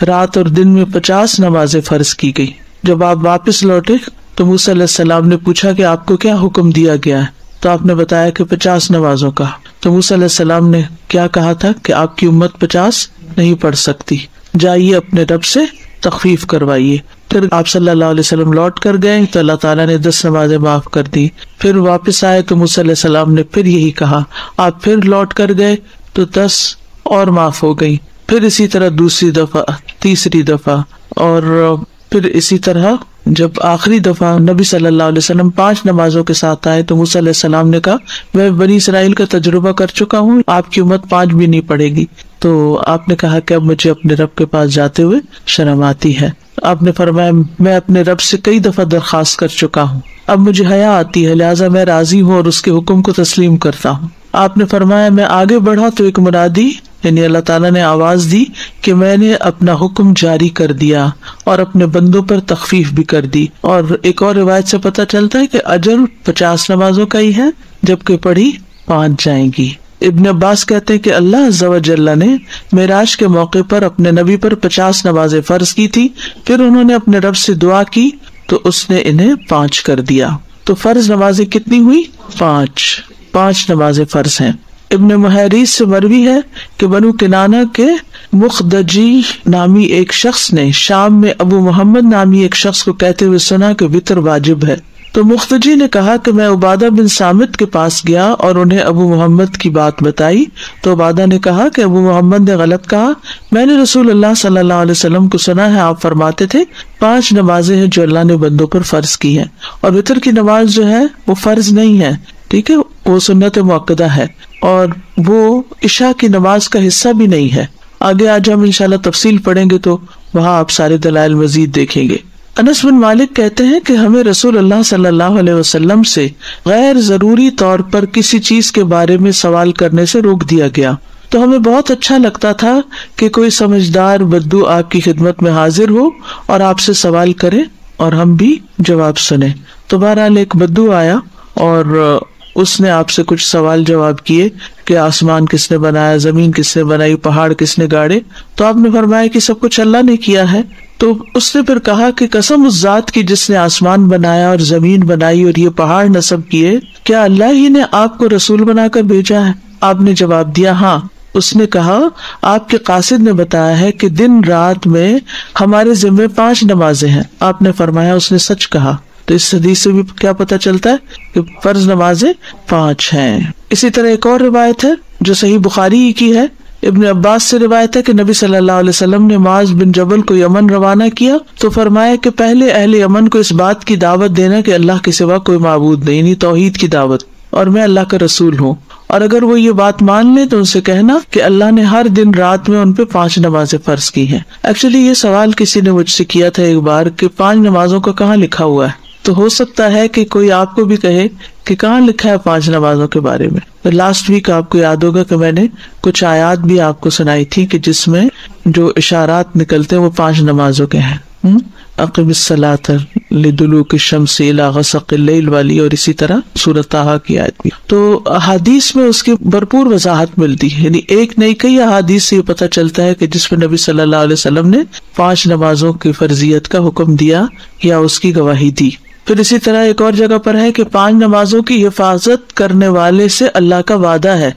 رات اور دن میں 50 نمازیں فرض کی گئی. جب آپ واپس لوٹے تو موسیٰ علیہ السلام نے پوچھا کہ آپ کو کیا حکم دیا گیا ہے، تو آپ نے بتایا کہ 50 نمازوں کا. تو موسیٰ علیہ السلام نے کیا کہا تھا کہ آپ کی امت 50 نہیں پڑھ سکتی، جائیے اپنے رب سے تخفیف کروائیے. پھر آپ صلی اللہ علیہ وسلم لوٹ کر گئے تو اللہ تعالیٰ نے 10 نمازیں معاف کر دی. پھر واپس آئے تو موسیٰ علیہ السلام نے پھر یہی کہا. آپ پھر لوٹ کر گئے تو 10 اور معاف ہو گئی. پھر اسی طرح دوسری دفعہ، تیسری دفعہ، اور پھر اسی طرح جب آخری دفعہ نبی صلی اللہ علیہ وسلم 5 نمازوں کے ساتھ آئے تو موسیٰ علیہ السلام نے کہا میں بنی اسرائیل کا تجربہ کر چکا ہوں، آپ کی امت 5 بھی نہیں پڑے گی. تو آپ نے کہا کہ اب مجھے اپنے رب کے پاس جاتے ہوئے شرم آتی ہے. آپ نے فرمایا میں اپنے رب سے کئی دفعہ درخواست کر چکا ہوں، اب مجھے حیا آتی ہے، لہٰذا میں راضی ہوں اور اس کے حکم کو تسلیم کرتا ہوں. آپ نے فرمایا میں آگے بڑھا تو ایک منادی یعنی اللہ تعالیٰ نے آواز دی کہ میں نے اپنا حکم جاری کر دیا اور اپنے بندوں پر تخفیف بھی کر دی. اور ایک اور روایت سے پتہ چلتا ہے کہ اجر 50 نمازوں کا ہی ہے جبکہ پڑھی 5 جائیں گی. ابن عباس کہتے ہیں کہ اللہ عز و جل نے معراج کے موقع پر اپنے نبی پر 50 نمازیں فرض کی تھی، پھر انہوں نے اپنے رب سے دعا کی تو اس نے انہیں 5 کر دیا. تو فرض نمازیں کتنی ہوئی؟ 5 نمازیں فرض ہیں. ابن محیریز سے مروی ہے کہ بنو کنانہ کے مخدجی نامی ایک شخص نے شام میں ابو محمد نامی ایک شخص کو کہتے ہوئے سنا کہ وتر واجب ہے. تو مخدجی نے کہا کہ میں عبادہ بن صامت کے پاس گیا اور انہیں ابو محمد کی بات بتائی تو عبادہ نے کہا کہ ابو محمد نے غلط کہا، میں نے رسول اللہ صلی اللہ علیہ وسلم کو سنا ہے آپ فرماتے تھے 5 نمازیں ہیں جو اللہ نے بندوں پر فرض کی ہیں، اور وتر کی نماز جو ہے وہ فرض نہیں ہے، ٹھیک ہے، وہ سنت مؤکدہ ہے اور وہ عشاء کی نماز کا حصہ بھی نہیں ہے. آگے آج ہم انشاءاللہ تفصیل پڑھیں گے تو وہاں آپ سارے دلائل مزید دیکھیں گے. انس بن مالک کہتے ہیں کہ ہمیں رسول اللہ صلی اللہ علیہ وسلم سے غیر ضروری طور پر کسی چیز کے بارے میں سوال کرنے سے روک دیا گیا، تو ہمیں بہت اچھا لگتا تھا کہ کوئی سمجھدار بدو آپ کی خدمت میں حاضر ہو اور آپ سے سوال کرے اور ہم بھی جواب سنیں. تو بہرحال ایک بدو آیا اور اس نے آپ سے کچھ سوال جواب کیے کہ آسمان کس نے بنایا، زمین کس نے بنائی، پہاڑ کس نے گاڑے. تو آپ نے فرمایا کہ سب کچھ اللہ نے کیا ہے. تو اس نے پھر کہا کہ قسم اس ذات کی جس نے آسمان بنایا اور زمین بنائی اور یہ پہاڑ نصب کیے، کیا اللہ ہی نے آپ کو رسول بنا کر بھیجا ہے؟ آپ نے جواب دیا ہاں. اس نے کہا آپ کے قاصد نے بتایا ہے کہ دن رات میں ہمارے ذمے 5 نمازیں ہیں. آپ نے فرمایا اس نے سچ کہا. تو اس حدیث سے بھی کیا پتہ چلتا ہے کہ فرض نمازیں 5 ہیں. اسی طرح ایک اور روایت ہے جو صحیح بخاری کی ہے. ابن عباس سے روایت ہے کہ نبی صلی اللہ علیہ وسلم نے معاذ بن جبل کو یمن روانہ کیا تو فرمایا کہ پہلے اہل یمن کو اس بات کی دعوت دینا کہ اللہ کے سوا کوئی معبود نہیں، یعنی توحید کی دعوت، اور میں اللہ کا رسول ہوں. اور اگر وہ یہ بات مان لیں تو ان سے کہنا کہ اللہ نے ہر دن رات میں ان پہ 5 نمازیں فرض کی ہیں. ایکچولی یہ سوال کسی نے مجھ سے کیا تھا ایک بار کہ 5 نمازوں کا کہاں لکھا ہوا ہے، تو ہو سکتا ہے کہ کوئی آپ کو بھی کہے کہ کہاں لکھا ہے 5 نمازوں کے بارے میں. لاسٹ ویک آپ کو یاد ہوگا کہ میں نے کچھ آیات بھی آپ کو سنائی تھی کہ جس میں جو اشارات نکلتے ہیں وہ 5 نمازوں کے ہیں. اقم الصلاۃ لدلوک الشمس الی غسق اللیل والی، اور اسی طرح سورۃ طٰہٰ کی آیت بھی. تو احادیث میں اس کی بھرپور وضاحت ملتی ہے، یعنی ایک نہیں کئی احادیث سے یہ پتہ چلتا ہے کہ جس میں نبی صلی اللہ علیہ وسلم نے 5 نمازوں کی فرضیت کا حکم دیا یا اس کی گواہی دی. پھر اسی طرح ایک اور جگہ پر ہے کہ 5 نمازوں کی حفاظت کرنے والے سے اللہ کا وعدہ ہے.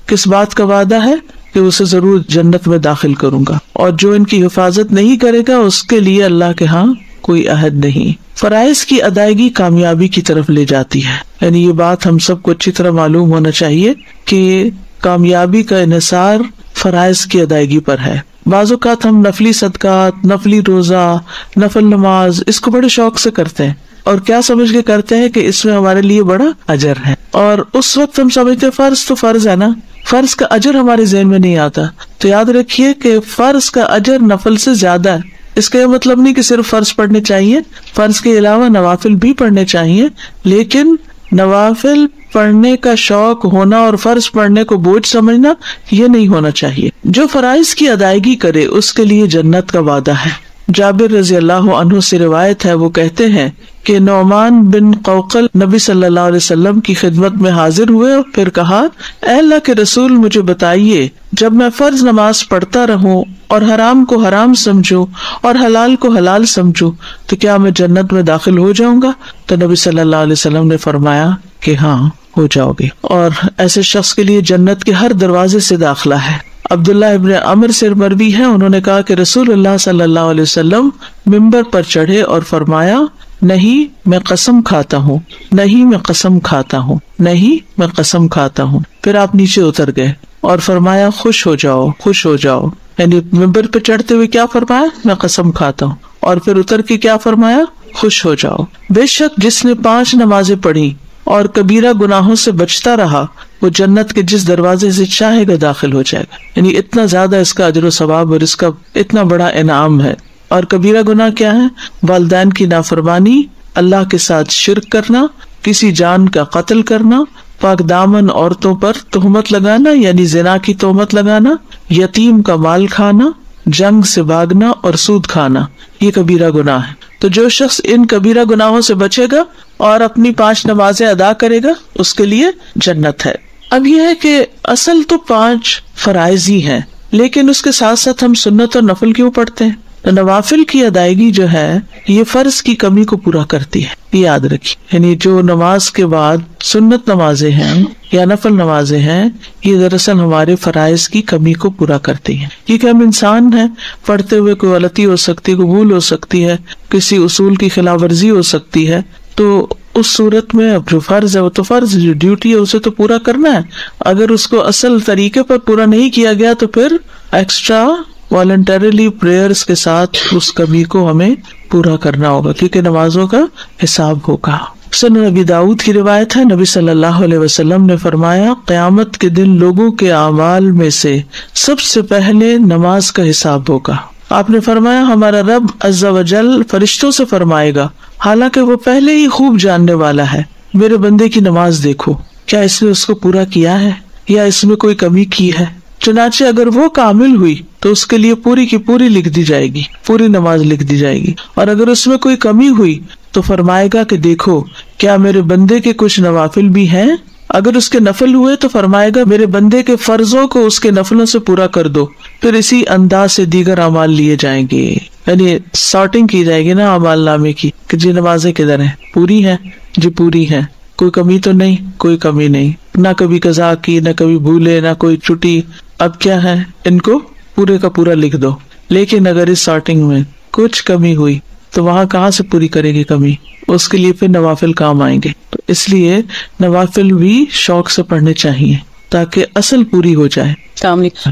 کس بات کا وعدہ ہے؟ کہ اسے ضرور جنت میں داخل کروں گا، اور جو ان کی حفاظت نہیں کرے گا اس کے لیے اللہ کے ہاں کوئی عہد نہیں. فرائض کی ادائیگی کامیابی کی طرف لے جاتی ہے، یعنی یہ بات ہم سب کو اچھی طرح معلوم ہونا چاہیے کہ کامیابی کا انحصار فرائض کی ادائیگی پر ہے. بعض اوقات ہم نفلی صدقات، نفلی روزہ، نفل نماز اس کو بڑے شوق سے کرتے ہیں اور کیا سمجھ کے کرتے ہیں کہ اس میں ہمارے لیے بڑا اجر ہے، اور اس وقت ہم سمجھتے فرض تو فرض ہے نا، فرض کا اجر ہمارے ذہن میں نہیں آتا. تو یاد رکھیے کہ فرض کا اجر نفل سے زیادہ ہے. اس کا یہ مطلب نہیں کہ صرف فرض پڑھنے چاہیے، فرض کے علاوہ نوافل بھی پڑھنے چاہیے، لیکن نوافل پڑھنے کا شوق ہونا اور فرض پڑھنے کو بوجھ سمجھنا یہ نہیں ہونا چاہیے. جو فرائض کی ادائیگی کرے اس کے لیے جنت کا وعدہ ہے. جابر رضی اللہ عنہ سے روایت ہے، وہ کہتے ہیں کہ نعمان بن قوقل نبی صلی اللہ علیہ وسلم کی خدمت میں حاضر ہوئے اور پھر کہا، اے اللہ کے رسول مجھے بتائیے، جب میں فرض نماز پڑھتا رہوں اور حرام کو حرام سمجھوں اور حلال کو حلال سمجھوں تو کیا میں جنت میں داخل ہو جاؤں گا؟ تو نبی صلی اللہ علیہ وسلم نے فرمایا کہ ہاں ہو جاؤ گے، اور ایسے شخص کے لیے جنت کے ہر دروازے سے داخلہ ہے. عبداللہ ابن عمر سے مروی ہے، انہوں نے کہا کہ رسول اللہ صلی اللہ علیہ وسلم ممبر پر چڑھے اور فرمایا، نہیں میں قسم کھاتا ہوں، نہیں میں قسم کھاتا ہوں، نہیں میں قسم کھاتا ہوں. پھر آپ نیچے اتر گئے اور فرمایا، خوش ہو جاؤ، خوش ہو جاؤ. یعنی ممبر پہ چڑھتے ہوئے کیا فرمایا؟ میں قسم کھاتا ہوں. اور پھر اتر کے کیا فرمایا؟ خوش ہو جاؤ. بے شک جس نے 5 نمازیں پڑھی اور کبیرہ گناہوں سے بچتا رہا وہ جنت کے جس دروازے سے چاہے گا داخل ہو جائے گا. یعنی اتنا زیادہ اس کا اجر و ثواب اور اس کا اتنا بڑا انعام ہے. اور کبیرہ گناہ کیا ہے؟ والدین کی نافرمانی، اللہ کے ساتھ شرک کرنا، کسی جان کا قتل کرنا، پاک دامن عورتوں پر تہمت لگانا یعنی زنا کی تہمت لگانا، یتیم کا مال کھانا، جنگ سے بھاگنا اور سود کھانا، یہ کبیرہ گناہ ہے. تو جو شخص ان کبیرہ گناہوں سے بچے گا اور اپنی 5 نمازیں ادا کرے گا اس کے لیے جنت ہے. اب یہ ہے کہ اصل تو 5 فرائض ہی ہیں، لیکن اس کے ساتھ ساتھ ہم سنت اور نفل کیوں پڑھتے ہیں؟ تو نوافل کی ادائیگی جو ہے یہ فرض کی کمی کو پورا کرتی ہے، یہ یاد رکھیے. یعنی جو نماز کے بعد سنت نمازیں ہیں یا نفل نمازیں ہیں یہ دراصل ہمارے فرائض کی کمی کو پورا کرتی ہیں، کیونکہ ہم انسان ہیں، پڑھتے ہوئے کوئی غلطی ہو سکتی ہے، کوئی بھول ہو سکتی ہے، کسی اصول کی خلاف ورزی ہو سکتی ہے. تو اس صورت میں اب جو فرض ہے وہ تو فرض، جو ڈیوٹی ہے اسے تو پورا کرنا ہے. اگر اس کو اصل طریقے پر پورا نہیں کیا گیا تو پھر ایکسٹرا والنٹریلی پریئرز کے ساتھ اس کمی کو ہمیں پورا کرنا ہوگا، کیونکہ نمازوں کا حساب ہوگا. سنن نبی داؤد کی روایت ہے، نبی صلی اللہ علیہ وسلم نے فرمایا، قیامت کے دن لوگوں کے اعمال میں سے سب سے پہلے نماز کا حساب ہوگا. آپ نے فرمایا، ہمارا رب عز و جل فرشتوں سے فرمائے گا، حالانکہ وہ پہلے ہی خوب جاننے والا ہے، میرے بندے کی نماز دیکھو، کیا اس نے اس کو پورا کیا ہے یا اس میں کوئی کمی کی ہے؟ چنانچہ اگر وہ کامل ہوئی تو اس کے لیے پوری کی پوری لکھ دی جائے گی، پوری نماز لکھ دی جائے گی. اور اگر اس میں کوئی کمی ہوئی تو فرمائے گا کہ دیکھو کیا میرے بندے کے کچھ نوافل بھی ہیں. اگر اس کے نفل ہوئے تو فرمائے گا میرے بندے کے فرضوں کو اس کے نفلوں سے پورا کر دو. پھر اسی انداز سے دیگر اعمال لیے جائیں گے، یعنی سارٹنگ کی جائے گی نا اعمال نامے کی کہ جی نمازیں کدھر ہیں، پوری ہیں جی پوری ہیں، کوئی کمی تو نہیں، کوئی کمی نہیں، نہ کبھی قضا کی، نہ کبھی بھولے، نہ کوئی چھٹی. اب کیا ہے، ان کو پورے کا پورا لکھ دو. لیکن اگر اس سارٹنگ میں کچھ کمی ہوئی تو وہاں کہاں سے پوری کرے گی کمی؟ اس کے لیے پھر نوافل کام آئیں گے. تو اس لیے نوافل بھی شوق سے پڑھنے چاہیے تاکہ اصل پوری ہو جائے.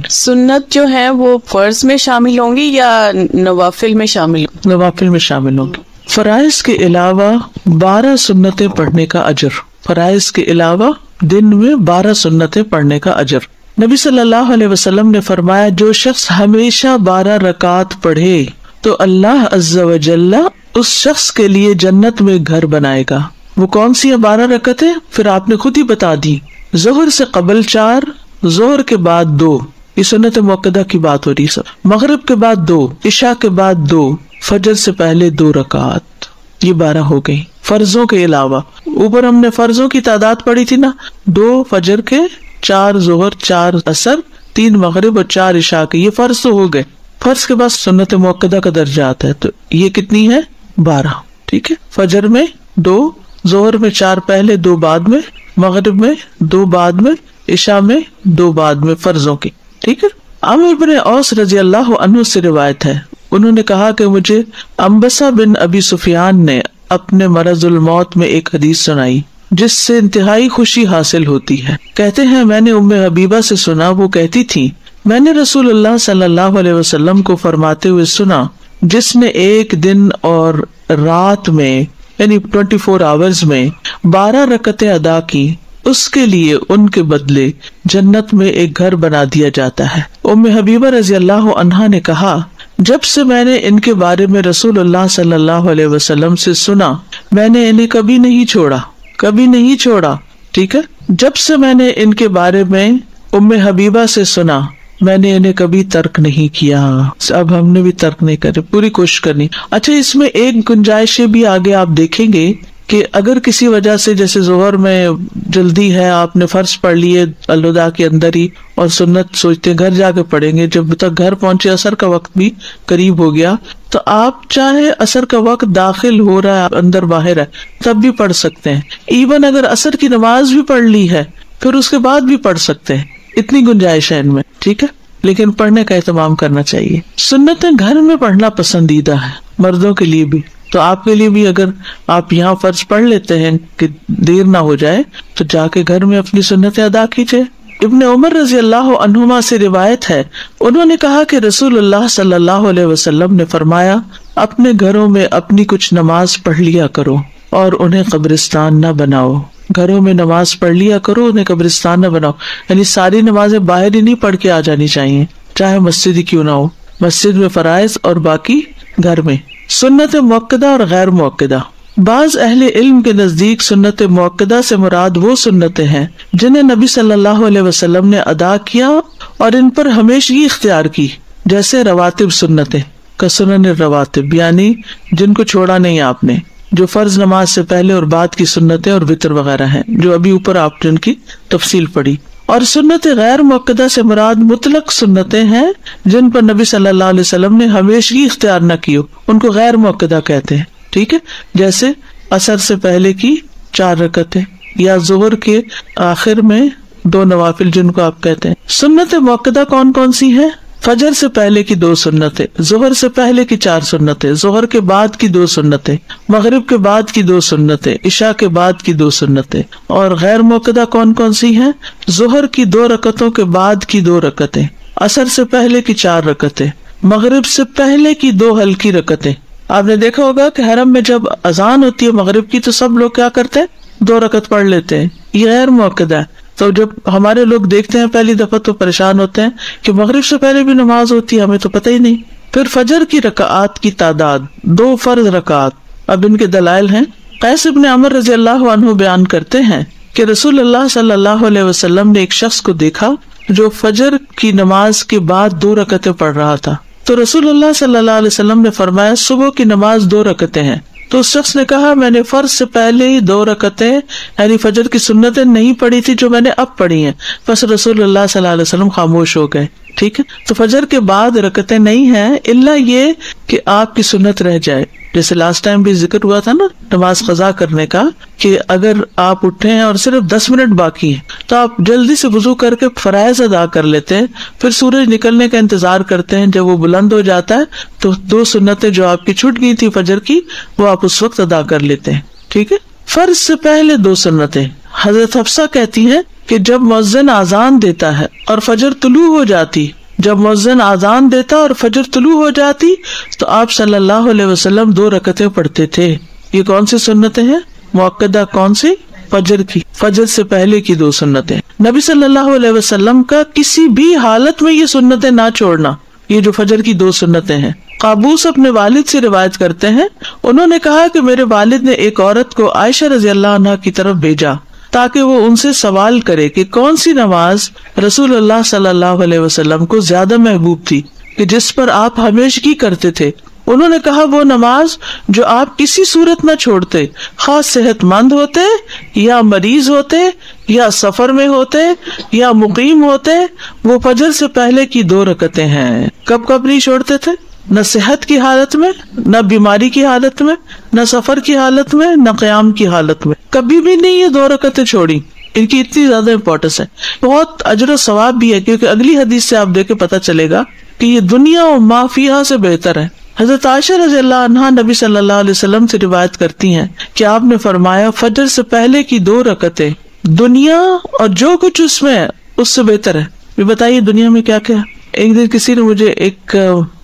سنت جو ہے وہ فرض میں شامل ہوں گی یا نوافل میں شامل ہوں گی؟ نوافل میں شامل ہوں گی. فرائض کے علاوہ 12 سنتیں پڑھنے کا اجر. فرائض کے علاوہ دن میں 12 سنتیں پڑھنے کا اجر. نبی صلی اللہ علیہ وسلم نے فرمایا جو شخص ہمیشہ 12 رکعت پڑھے تو اللہ عز و جل اس شخص کے لیے جنت میں گھر بنائے گا. وہ کون سی ہیں 12 رکعتیں؟ پھر آپ نے خود ہی بتا دی. ظہر سے قبل 4، ظہر کے بعد 2، یہ سنت موقدہ کی بات ہو رہی ہے سب. مغرب کے بعد 2، عشاء کے بعد 2، فجر سے پہلے 2 رکعت. یہ 12 ہو گئی فرضوں کے علاوہ. اوپر ہم نے فرضوں کی تعداد پڑھی تھی نا، 2 فجر کے، 4 ظہر، 4 عصر، 3 مغرب اور 4 عشاء کے. یہ فرض تو ہو گئے. فرض کے بعد سنت موقدہ کا درجہ آتا ہے، تو یہ کتنی ہے؟ 12. ٹھیک ہے. فجر میں 2، ظہر میں 4 پہلے 2 بعد میں، مغرب میں 2 بعد میں، عشاء میں 2 بعد میں فرضوں کی. ٹھیک ہے. عامر بن اوس رضی اللہ عنہ سے روایت ہے، انہوں نے کہا کہ مجھے انبسہ بن ابی سفیان نے اپنے مرض الموت میں ایک حدیث سنائی جس سے انتہائی خوشی حاصل ہوتی ہے. کہتے ہیں میں نے ام حبیبہ سے سنا، وہ کہتی تھی میں نے رسول اللہ صلی اللہ علیہ وسلم کو فرماتے ہوئے سنا جس نے ایک دن اور رات میں یعنی 24 آورز میں 12 رکعتیں ادا کی، اس کے لیے ان کے بدلے جنت میں ایک گھر بنا دیا جاتا ہے. ام حبیبہ رضی اللہ عنہا نے کہا جب سے میں نے ان کے بارے میں رسول اللہ صلی اللہ علیہ وسلم سے سنا میں نے انہیں کبھی نہیں چھوڑا. ٹھیک ہے. جب سے میں نے ان کے بارے میں ام حبیبہ سے سنا میں نے انہیں کبھی ترک نہیں کیا. اب ہم نے بھی ترک نہیں کرے، پوری کوشش کرنی. اچھا، اس میں ایک گنجائش بھی آگے آپ دیکھیں گے کہ اگر کسی وجہ سے جیسے ظہر میں جلدی ہے، آپ نے فرض پڑھ لیے الوداع کے اندر ہی اور سنت سوچتے گھر جا کے پڑھیں گے، جب تک گھر پہنچے عصر کا وقت بھی قریب ہو گیا، تو آپ چاہے عصر کا وقت داخل ہو رہا ہے اندر باہر ہے تب بھی پڑھ سکتے ہیں. ایون اگر عصر کی نماز بھی پڑھ لی ہے پھر اس کے بعد بھی پڑھ سکتے ہیں. اتنی گنجائش ہے ان میں. ٹھیک ہے. لیکن پڑھنے کا اہتمام کرنا چاہیے. سنتیں گھر میں پڑھنا پسندیدہ ہے مردوں کے لیے بھی، تو آپ کے لیے بھی اگر آپ یہاں فرض پڑھ لیتے ہیں کہ دیر نہ ہو جائے تو جا کے گھر میں اپنی سنتیں ادا کیجیے. ابن عمر رضی اللہ عنہما سے روایت ہے، انہوں نے کہا کہ رسول اللہ صلی اللہ علیہ وسلم نے فرمایا اپنے گھروں میں اپنی کچھ نماز پڑھ لیا کرو اور انہیں قبرستان نہ بناؤ. گھروں میں نماز پڑھ لیا کرو، انہیں قبرستان نہ بناؤ. یعنی ساری نمازیں باہر ہی نہیں پڑھ کے آ جانی چاہیے، چاہے مسجد ہی کیوں نہ ہو. مسجد میں فرائض اور باقی گھر میں. سنت موقدہ اور غیر موقدہ. بعض اہل علم کے نزدیک سنت موقدہ سے مراد وہ سنتیں ہیں جنہیں نبی صلی اللہ علیہ وسلم نے ادا کیا اور ان پر ہمیشگی اختیار کی، جیسے رواتب سنتیں کسنن الرواتب، یعنی جن کو چھوڑا نہیں آپ نے، جو فرض نماز سے پہلے اور بعد کی سنتیں اور وتر وغیرہ ہیں جو ابھی اوپر آپ نے ان کی تفصیل پڑھی. اور سنت غیر موقدہ سے مراد مطلق سنتیں ہیں جن پر نبی صلی اللہ علیہ وسلم نے ہمیشگی اختیار نہ کی ہو، ان کو غیر موقدہ کہتے ہیں. ٹھیک ہے. جیسے عصر سے پہلے کی 4 رکعتیں یا ظہر کے آخر میں 2 نوافل جن کو آپ کہتے ہیں. سنت موقدہ کون کون سی ہیں؟ فجر سے پہلے کی 2 سنتیں، ظہر سے پہلے کی 4 سنتیں، ظہر کے بعد کی 2 سنتیں، مغرب کے بعد کی 2 سنتیں، عشاء کے بعد کی 2 سنتیں. اور غیر موقدہ کون کون سی ہیں؟ ظہر کی 2 رکعتوں کے بعد کی 2 رکعتیں، عصر سے پہلے کی 4 رکعتیں، مغرب سے پہلے کی 2 ہلکی رکعتیں. آپ نے دیکھا ہوگا کہ حرم میں جب اذان ہوتی ہے مغرب کی تو سب لوگ کیا کرتے ہیں؟ 2 رکعت پڑھ لیتے ہیں. یہ غیر موقدہ ہے. تو جب ہمارے لوگ دیکھتے ہیں پہلی دفعہ تو پریشان ہوتے ہیں کہ مغرب سے پہلے بھی نماز ہوتی ہے، ہمیں تو پتہ ہی نہیں. پھر فجر کی رکعات کی تعداد 2 فرض رکعات. اب ان کے دلائل ہیں. قیس بن عمر رضی اللہ عنہ بیان کرتے ہیں کہ رسول اللہ صلی اللہ علیہ وسلم نے ایک شخص کو دیکھا جو فجر کی نماز کے بعد 2 رکعتیں پڑھ رہا تھا. تو رسول اللہ صلی اللہ علیہ وسلم نے فرمایا صبح کی نماز 2 رکعتیں ہیں. تو اس شخص نے کہا میں نے فرض سے پہلے ہی 2 رکعتیں یعنی فجر کی سنتیں نہیں پڑھی تھی جو میں نے اب پڑھی ہیں. بس رسول اللہ صلی اللہ علیہ وسلم خاموش ہو گئے. ٹھیک ہے. تو فجر کے بعد رکعتیں نہیں ہیں الا یہ کہ آپ کی سنت رہ جائے. جیسے لاسٹ ٹائم بھی ذکر ہوا تھا نا نماز قضا کرنے کا, کہ اگر آپ اٹھے ہیں اور صرف 10 منٹ باقی ہیں تو آپ جلدی سے وضو کر کے فرائض ادا کر لیتے ہیں, پھر سورج نکلنے کا انتظار کرتے ہیں. جب وہ بلند ہو جاتا ہے تو 2 سنتیں جو آپ کی چھوٹ گئی تھی فجر کی وہ آپ اس وقت ادا کر لیتے ہیں. ٹھیک ہے. فرض سے پہلے 2 سنتیں. حضرت حفصہ کہتی ہیں کہ جب مؤذن آذان دیتا ہے اور فجر طلوع ہو جاتی, جب مؤذن آذان دیتا اور فجر طلوع ہو جاتی تو آپ صلی اللہ علیہ وسلم 2 رکعتیں پڑھتے تھے. یہ کون سی سنتیں ہیں مؤکدہ؟ کون سی؟ فجر کی, فجر سے پہلے کی 2 سنتیں. نبی صلی اللہ علیہ وسلم کا کسی بھی حالت میں یہ سنتیں نہ چھوڑنا, یہ جو فجر کی 2 سنتیں ہیں. قابوس اپنے والد سے روایت کرتے ہیں, انہوں نے کہا کہ میرے والد نے ایک عورت کو عائشہ رضی اللہ عنہا کی طرف بھیجا تاکہ وہ ان سے سوال کرے کہ کون سی نماز رسول اللہ صلی اللہ علیہ وسلم کو زیادہ محبوب تھی کہ جس پر آپ ہمیشگی کرتے تھے. انہوں نے کہا وہ نماز جو آپ کسی صورت نہ چھوڑتے, خاص صحت مند ہوتے یا مریض ہوتے یا سفر میں ہوتے یا مقیم ہوتے, وہ فجر سے پہلے کی 2 رکعتیں ہیں. کب کب نہیں چھوڑتے تھے؟ نہ صحت کی حالت میں, نہ بیماری کی حالت میں, نہ سفر کی حالت میں, نہ قیام کی حالت میں, کبھی بھی نہیں یہ 2 رکعتیں چھوڑی. ان کی اتنی زیادہ امپورٹنس ہے, بہت اجر و ثواب بھی ہے, کیونکہ اگلی حدیث سے آپ دیکھ کے پتہ چلے گا کہ یہ دنیا و ما فیہا سے بہتر ہے. حضرت عائشہ رضی اللہ عنہا نبی صلی اللہ علیہ وسلم سے روایت کرتی ہیں کہ آپ نے فرمایا فجر سے پہلے کی 2 رکعتیں دنیا اور جو کچھ اس میں ہے اس سے بہتر ہے. یہ بتائیے دنیا میں کیا کیا. ایک دن کسی نے مجھے ایک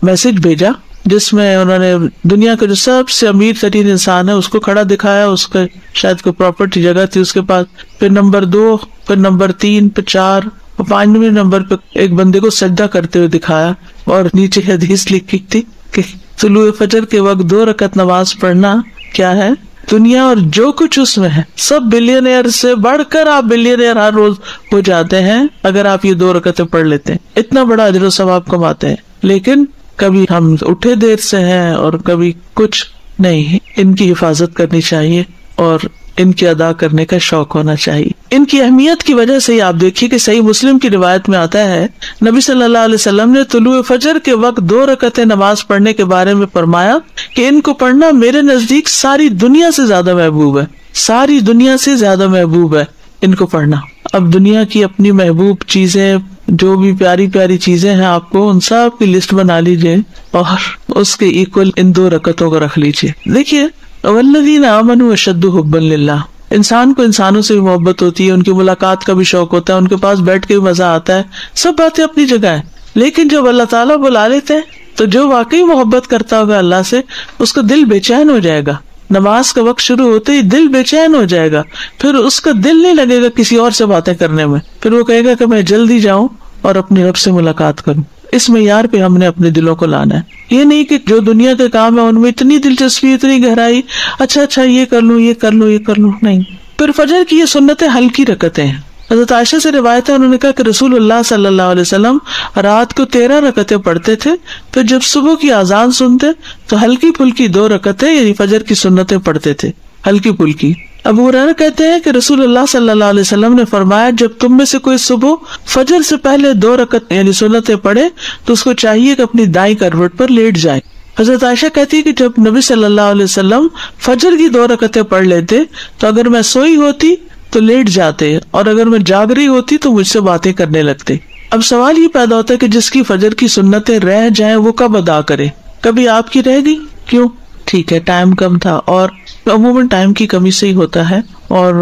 میسج بھیجا جس میں انہوں نے دنیا کا جو سب سے امیر ترین انسان ہے اس کو کھڑا دکھایا, اس کا شاید کوئی پراپرٹی جگہ تھی اس کے پاس, پھر نمبر 2, پھر نمبر 3, پھر 4 اور 5ویں نمبر پہ ایک بندے کو سجدہ کرتے ہوئے دکھایا, اور نیچے حدیث لکھی تھی کہ طلوع فجر کے وقت 2 رکعت نماز پڑھنا کیا ہے, دنیا اور جو کچھ اس میں ہے. سب بلینئر سے بڑھ کر آپ بلینئر ہر روز ہو جاتے ہیں اگر آپ یہ 2 رکعتیں پڑھ لیتے ہیں. اتنا بڑا اجر و ثواب کماتے ہیں. لیکن کبھی ہم اٹھے دیر سے ہیں اور کبھی کچھ نہیں. ان کی حفاظت کرنی چاہیے اور ان کی ادا کرنے کا شوق ہونا چاہیے. ان کی اہمیت کی وجہ سے آپ دیکھیے کہ صحیح مسلم کی روایت میں آتا ہے نبی صلی اللہ علیہ وسلم نے طلوع فجر کے وقت 2 رکعتیں نماز پڑھنے کے بارے میں فرمایا کہ ان کو پڑھنا میرے نزدیک ساری دنیا سے زیادہ محبوب ہے. ساری دنیا سے زیادہ محبوب ہے ان کو پڑھنا. اب دنیا کی اپنی محبوب چیزیں, جو بھی پیاری پیاری چیزیں ہیں آپ کو, ان سب کی لسٹ بنا لیجئے اور اس کے ایکول ان 2 رکعتوں کو رکھ لیجئے. دیکھیے والذین آمنوا اشد حبا للہ, انسان کو انسانوں سے بھی محبت ہوتی ہے, ان کی ملاقات کا بھی شوق ہوتا ہے, ان کے پاس بیٹھ کے بھی مزہ آتا ہے, سب باتیں اپنی جگہ ہیں. لیکن جب اللہ تعالیٰ بلا لیتے ہیں تو جو واقعی محبت کرتا ہوگا اللہ سے اس کا دل بے چین ہو جائے گا. نماز کا وقت شروع ہوتے ہی دل بے چین ہو جائے گا, پھر اس کا دل نہیں لگے گا کسی اور سے باتیں کرنے میں, پھر وہ کہے گا کہ میں جلدی جاؤں اور اپنے رب سے ملاقات کروں. اس معیار پہ ہم نے اپنے دلوں کو لانا ہے. یہ نہیں کہ جو دنیا کے کام ہے ان میں اتنی دلچسپی, اتنی گہرائی, اچھا یہ کر لوں, یہ کر لوں, یہ کر لوں, نہیں. پھر فجر کی یہ سنتیں ہلکی رکعتیں ہیں. حضرت عائشہ سے روایت ہے, انہوں نے کہا کہ رسول اللہ صلی اللہ علیہ وسلم رات کو 13 رکعتیں پڑھتے تھے, پھر جب صبح کی اذان سنتے تو ہلکی پھلکی 2 رکعتیں یعنی فجر کی سنتیں پڑھتے تھے, ہلکی پھلکی. ابو ہریرہ کہتے ہیں کہ رسول اللہ صلی اللہ علیہ وسلم نے فرمایا جب تم میں سے کوئی صبح فجر سے پہلے 2 رکعت یعنی سنتیں پڑھے تو اس کو چاہیے کہ اپنی دائیں کروٹ پر لیٹ جائے. حضرت عائشہ کہتی ہے کہ جب نبی صلی اللہ علیہ وسلم فجر کی 2 رکعتیں پڑھ لیتے تو اگر میں سوئی ہوتی تو لیٹ جاتے, اور اگر میں جاگ رہی ہوتی تو مجھ سے باتیں کرنے لگتے. اب سوال یہ پیدا ہوتا ہے کہ جس کی فجر کی سنتیں رہ جائیں وہ کب ادا کرے؟ کبھی آپ کی رہ گئی, کیوں؟ ٹھیک ہے ٹائم کم تھا, اور عموماً ٹائم کی کمی سے ہی ہوتا ہے, اور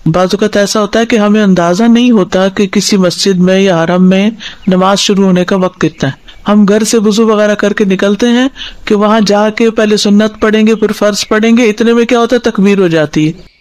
بعض اوقات ایسا ہوتا ہے کہ ہمیں اندازہ نہیں ہوتا کہ کسی مسجد میں یا حرم میں نماز شروع ہونے کا وقت کتنا ہے. ہم گھر سے وضو وغیرہ کر کے نکلتے ہیں کہ وہاں جا کے پہلے سنت پڑھیں گے پھر فرض پڑھیں گے, اتنے میں کیا ہوتا ہے تکبیر ہو جاتی ہے,